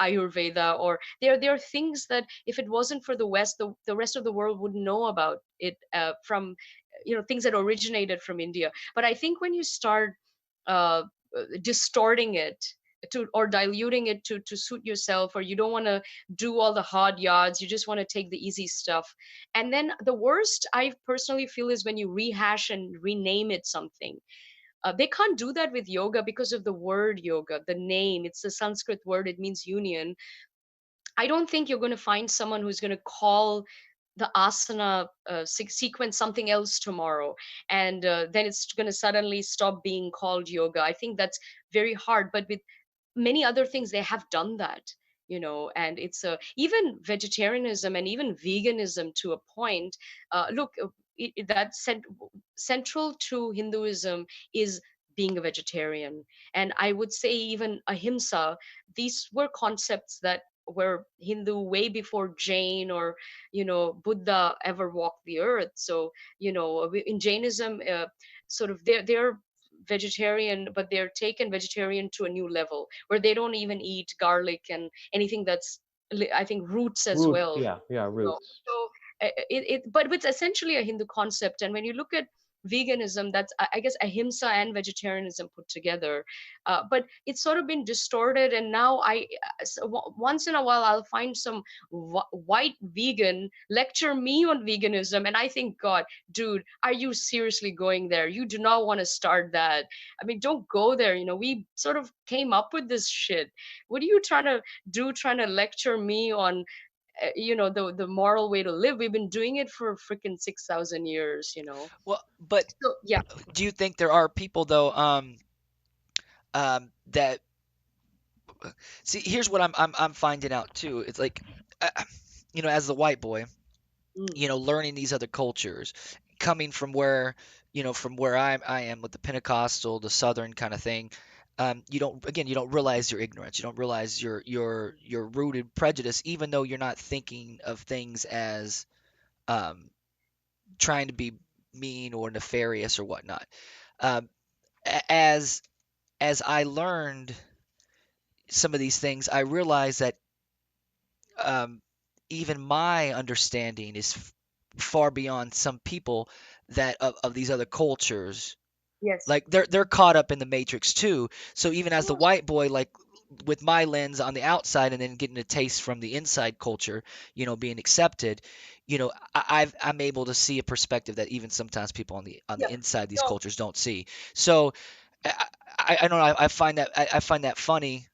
Ayurveda, or there are things that if it wasn't for the West, the rest of the world wouldn't know about it, from things that originated from India. But I think when you start uh, distorting it to or diluting it to suit yourself, or you don't want to do all the hard yards, you just want to take the easy stuff. And then the worst I personally feel is when you rehash and rename it something. They can't do that with yoga because of the word yoga, the name. It's a Sanskrit word, it means union. I don't think you're going to find someone who's going to call the asana sequence something else tomorrow, and then it's going to suddenly stop being called yoga. I think that's very hard. But with many other things, they have done that. And it's even vegetarianism and even veganism to a point. Look, that central to Hinduism is being a vegetarian. And I would say even ahimsa, these were concepts that were Hindu way before Jain or Buddha ever walked the earth. So in Jainism, sort of they're vegetarian, but they're taken vegetarian to a new level where they don't even eat garlic and anything that's I think roots as Roots, well. yeah, yeah, roots. So but it's essentially a Hindu concept. And when you look at veganism, that's I guess ahimsa and vegetarianism put together. But it's sort of been distorted, and now once in a while I'll find some white vegan lecture me on veganism, and I think, God, dude, are you seriously going there? You do not want to start that. I mean, don't go there. We sort of came up with this shit. What are you trying to do, trying to lecture me on the moral way to live? We've been doing it for freaking 6,000 years. Well, but So yeah. do you think there are people though, that see, here's what I'm finding out too. It's like, uh, as the white boy, Mm, learning these other cultures, coming from where I am with the Pentecostal, the Southern kind of thing. You don't realize your ignorance. You don't realize your rooted prejudice, even though you're not thinking of things as um, trying to be mean or nefarious or whatnot. Um, as I learned some of these things, I realized that um, even my understanding is far beyond some people that of these other cultures. yes, Like they're caught up in the matrix too. So even of as the course. white boy, like with my lens on the outside and then getting a taste from the inside culture, being accepted, I'm able to see a perspective that even sometimes people on the Yeah. inside these No, cultures don't see. So I don't know. I find that funny.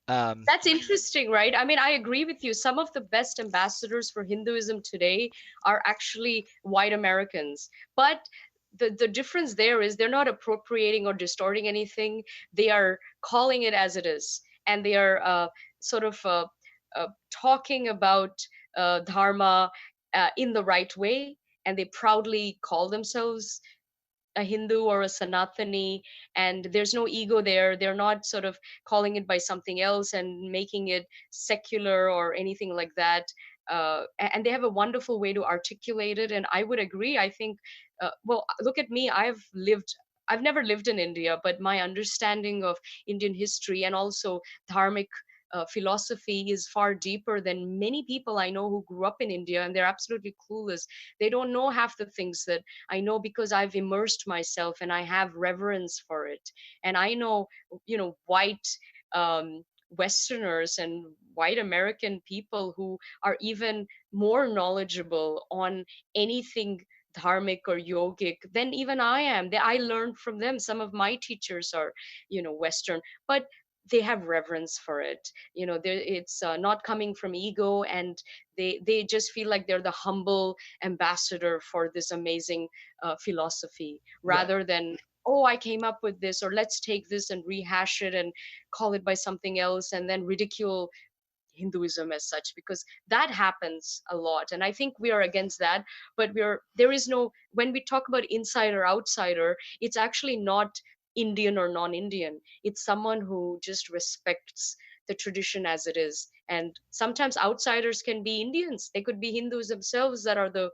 that's interesting, right? I mean, I agree with you. Some of the best ambassadors for Hinduism today are actually white Americans. But the difference there is they're not appropriating or distorting anything. They are calling it as it is. And they are sort of talking about dharma in the right way. And they proudly call themselves a Hindu or a Sanatani, and there's no ego there. They're not sort of calling it by something else and making it secular or anything like that. And they have a wonderful way to articulate it. And I would agree. I think, well, look at me. I've never lived in India, but my understanding of Indian history and also dharmic philosophy is far deeper than many people I know who grew up in India, and they're absolutely clueless. They don't know half the things that I know because I've immersed myself and I have reverence for it. And I know, white Westerners and white American people who are even more knowledgeable on anything dharmic or yogic than even I am. I learned from them. Some of my teachers are, Western, but they have reverence for it. It's not coming from ego, and they just feel like they're the humble ambassador for this amazing philosophy, Right. rather than, oh, I came up with this, or let's take this and rehash it and call it by something else and then ridicule Hinduism as such, because that happens a lot. And I think we are against that. But there is no, when we talk about insider outsider, it's actually not Indian or non-Indian. It's someone who just respects the tradition as it is. And sometimes outsiders can be Indians. They could be Hindus themselves that are the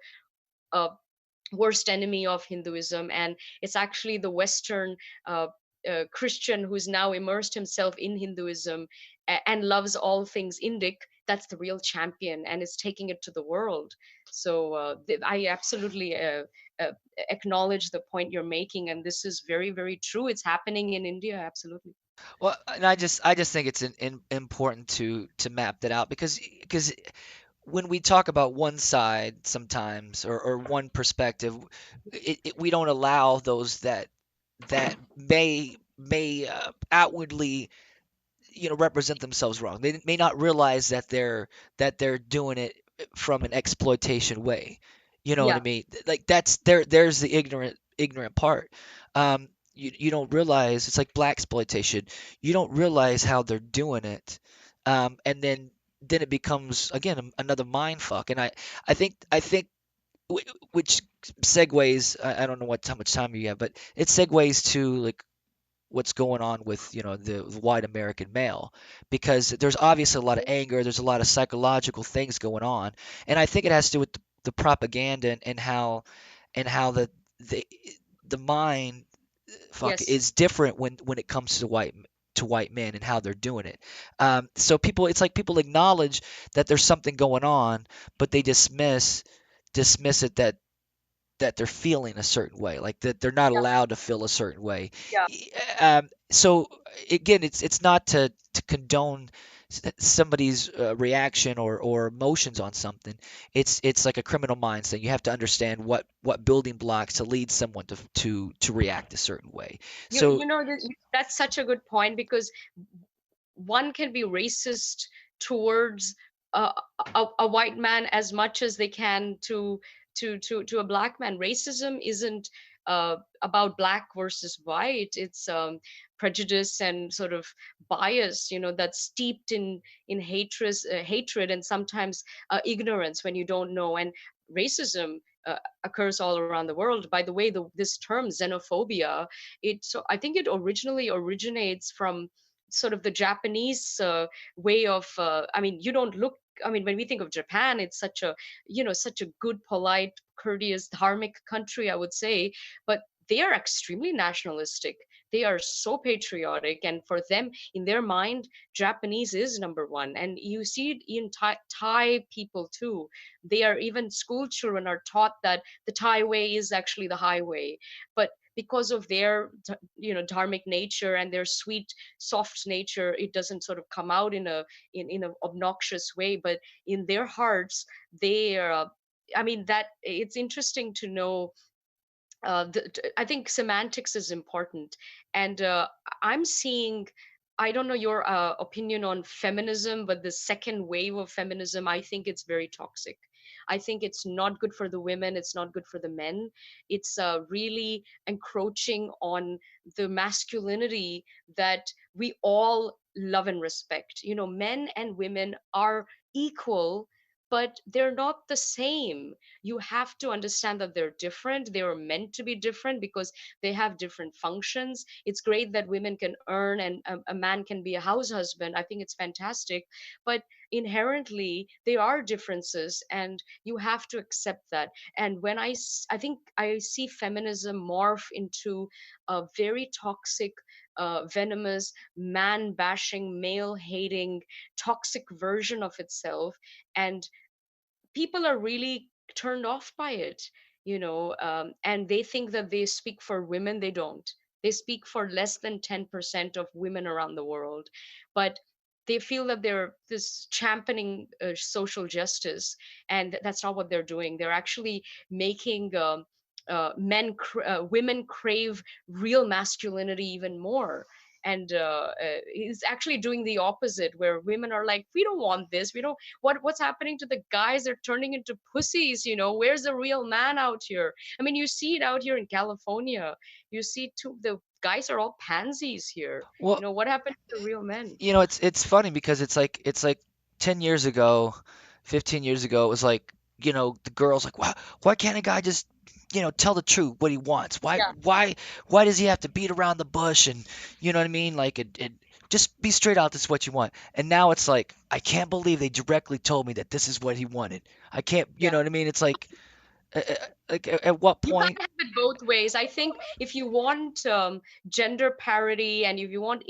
uh, worst enemy of Hinduism, and it's actually the Western Christian who's now immersed himself in Hinduism and loves all things Indic. That's the real champion, and is taking it to the world. So I absolutely uh, acknowledge the point you're making, and this is very, very true. It's happening in India, absolutely. Well, and I just think it's important to map that out because when we talk about one side sometimes or one perspective, we don't allow those that may outwardly represent themselves wrong. They may not realize that they're doing it from an exploitation way. You know what I Yeah, mean? Like that's there's the ignorant part. You don't realize it's like black exploitation. You don't realize how they're doing it, and then it becomes again another mind fuck. And I think which segues. I don't know how much time you have, but it segues to like what's going on with the white American male, because there's obviously a lot of anger, there's a lot of psychological things going on, and I think it has to do with the propaganda and how the the mind fuck yes. is different when it comes to white men and how they're doing it. So it's like people acknowledge that there's something going on, but they dismiss it that they're feeling a certain way, like that they're not Yeah, allowed to feel a certain way. yeah. So again, it's not to condone somebody's reaction or emotions on something. It's like a criminal minds thing. You have to understand what building blocks to lead someone to react a certain way. So That's such a good point, because one can be racist towards a white man as much as they can to a black man. Racism isn't about black versus white. It's prejudice and sort of bias, that's steeped in hatred and sometimes ignorance when you don't know. And racism occurs all around the world. By the way, this term xenophobia, I think it originally originates from sort of the Japanese way of, I mean, you don't look, I mean, when we think of Japan, it's such a good, polite, courteous, dharmic country, I would say, but they are extremely nationalistic. They are so patriotic, and for them, in their mind, Japanese is number one. And you see it in Thai people too. They are, even school children are taught that the Thai way is actually the highway. But because of their dharmic nature and their sweet soft nature, it doesn't sort of come out in a obnoxious way, but in their hearts, they are I mean, that it's interesting to know. I think semantics is important, and I'm seeing. I don't know your opinion on feminism, but the second wave of feminism, I think it's very toxic. I think it's not good for the women. It's not good for the men. It's really encroaching on the masculinity that we all love and respect. Men and women are equal, but they're not the same. You have to understand that they're different. They are meant to be different because they have different functions. It's great that women can earn and a man can be a house husband. I think it's fantastic. But inherently there are differences, and you have to accept that. And when I think I see feminism morph into a very toxic, venomous, man bashing, male hating, toxic version of itself. And people are really turned off by it, and they think that they speak for women. They don't. They speak for less than 10% of women around the world. But they feel that they're this championing social justice, and that's not what they're doing. They're actually making women crave real masculinity even more. And he's actually doing the opposite, where women are like, we don't want this. We don't. What's happening to the guys? They're turning into pussies. Where's the real man out here? I mean, you see it out here in California. You see the guys are all pansies here. Well, What happened to the real men? it's funny because it's like 10 years ago, 15 years ago, it was like, the girls like, why can't a guy just, tell the truth what he wants? Why Yeah, why why does he have to beat around the bush and you know what I mean? Like it just be straight out, this is what you want. And now it's like, I can't believe they directly told me that this is what he wanted. I can't, you yeah. know what I mean? It's like at what You point? can't have it both ways. I think if you want gender parity, and if you want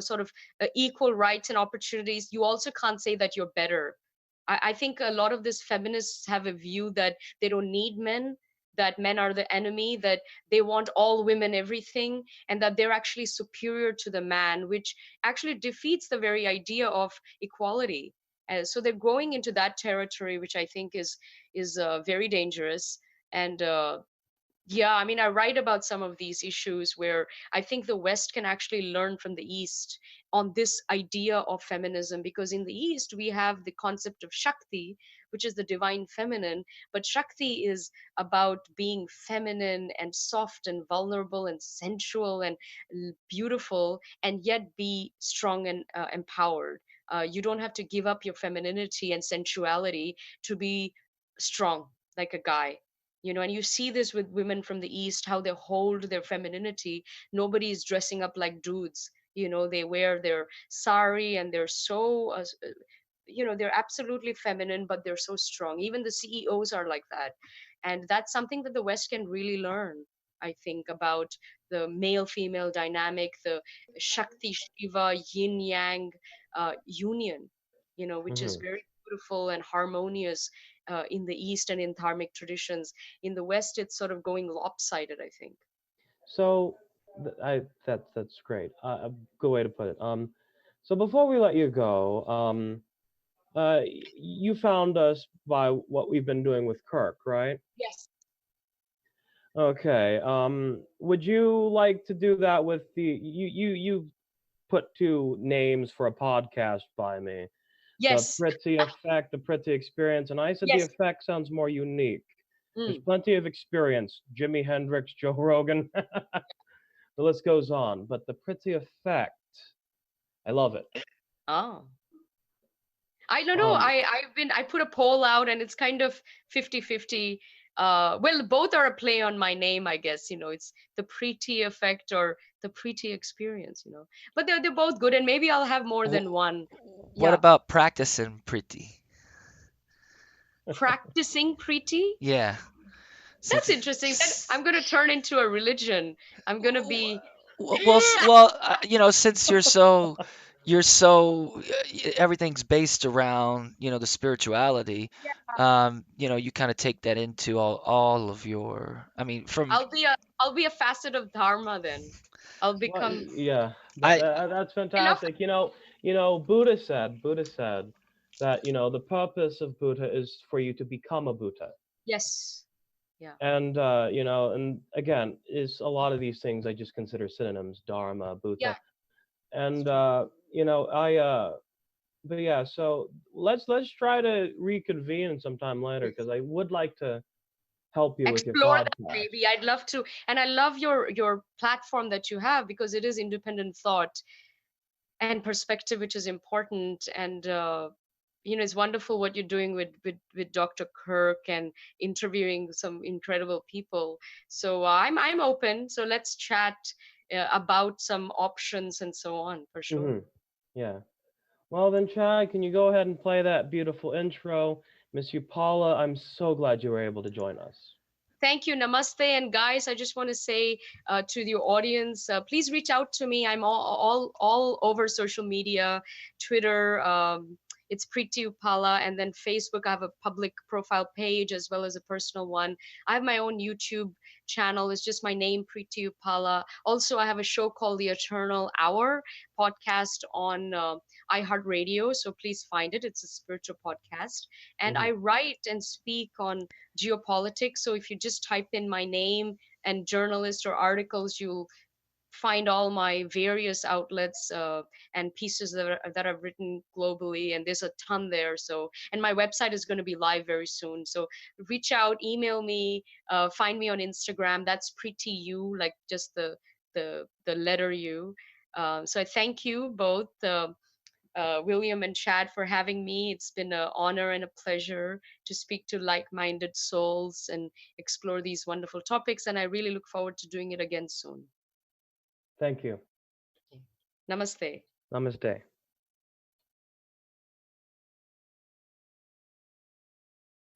sort of equal rights and opportunities, you also can't say that you're better. I think a lot of these feminists have a view that they don't need men, that men are the enemy, that they want all women everything, and that they're actually superior to the man, which actually defeats the very idea of equality. So they're going into that territory, which I think is very dangerous. And yeah, I mean, I write about some of these issues where I think the West can actually learn from the East on this idea of feminism, because in the East, we have the concept of Shakti, which is the divine feminine. But Shakti is about being feminine and soft and vulnerable and sensual and beautiful, and yet be strong and empowered. You don't have to give up your femininity and sensuality to be strong like a guy. And you see this with women from the East, how they hold their femininity. Nobody is dressing up like dudes. They wear their sari, and they're so they're absolutely feminine, but they're so strong. Even the CEOs are like that. And that's something that the West can really learn, I think, about the male female dynamic, the Shakti Shiva yin yang union, which is Hmm. very beautiful and harmonious in the East and in dharmic traditions. In the West, it's sort of going lopsided, I think. So, that's great. A good way to put it. So before we let you go, you found us by what we've been doing with Kirk, right? Yes. Okay. Would you like to do that with you put two names for a podcast by me? The Yes. Pretty Effect, the Pretty Experience, and I said the Yes. Effect sounds more unique. There's Mm. plenty of experience. Jimi Hendrix, Joe Rogan, the list goes on. But the Pretty Effect, I love it. Oh. I don't know. Um, I put a poll out, and it's kind of 50-50. Well, both are a play on my name, I guess. It's the Preeti Effect or the Preeti Experience. But they're both good, and maybe I'll have more wh- than one. what Yeah. about practicing pretty? Practicing Preeti? Yeah. That's Since interesting. Then I'm going to turn into a religion. I'm going to be. Since you're so everything's based around, the spirituality, you kind of take that into all of your, I mean, from I'll be a facet of Dharma then. I'll well, become. yeah, I that's I love. fantastic. Buddha said that the purpose of Buddha is for you to become a Buddha. Yes. Yeah. And and again, is a lot of these things I just consider synonyms: Dharma, Yeah. Buddha, It's and true. I but yeah, so let's try to reconvene sometime later because I would like to help you with your Explore that podcast. maybe. I'd love to, and I love your platform that you have, because it is independent thought and perspective, which is important. And it's wonderful what you're doing with Dr. Kirk, and interviewing some incredible people. So I'm open. So let's chat about some options and so on, for sure. Hmm. Yeah. Well then, Chad, can you go ahead and play that beautiful intro? Miss Upala, I'm so glad you were able to join us. Thank you. Namaste. And guys, I just want to say to the audience, please reach out to me. I'm all over social media, Twitter. It's Preeti Upala, and then Facebook. I have a public profile page as well as a personal one. I have my own YouTube channel. It's just my name, Preeti Upala. Also, I have a show called The Eternal Hour podcast on iHeartRadio. So please find it. It's a spiritual podcast. And I write and speak on geopolitics. So if you just type in my name and journalist or articles, you'll find all my various outlets and pieces that I've written globally, and there's a ton there. So, and my website is going to be live very soon. So reach out, email me, find me on Instagram. That's Preeti U, like just the letter U. So I thank you both. William and Chad, for having me. It's been an honor and a pleasure to speak to like minded souls and explore these wonderful topics. And I really look forward to doing it again soon. Thank you. Namaste. Namaste.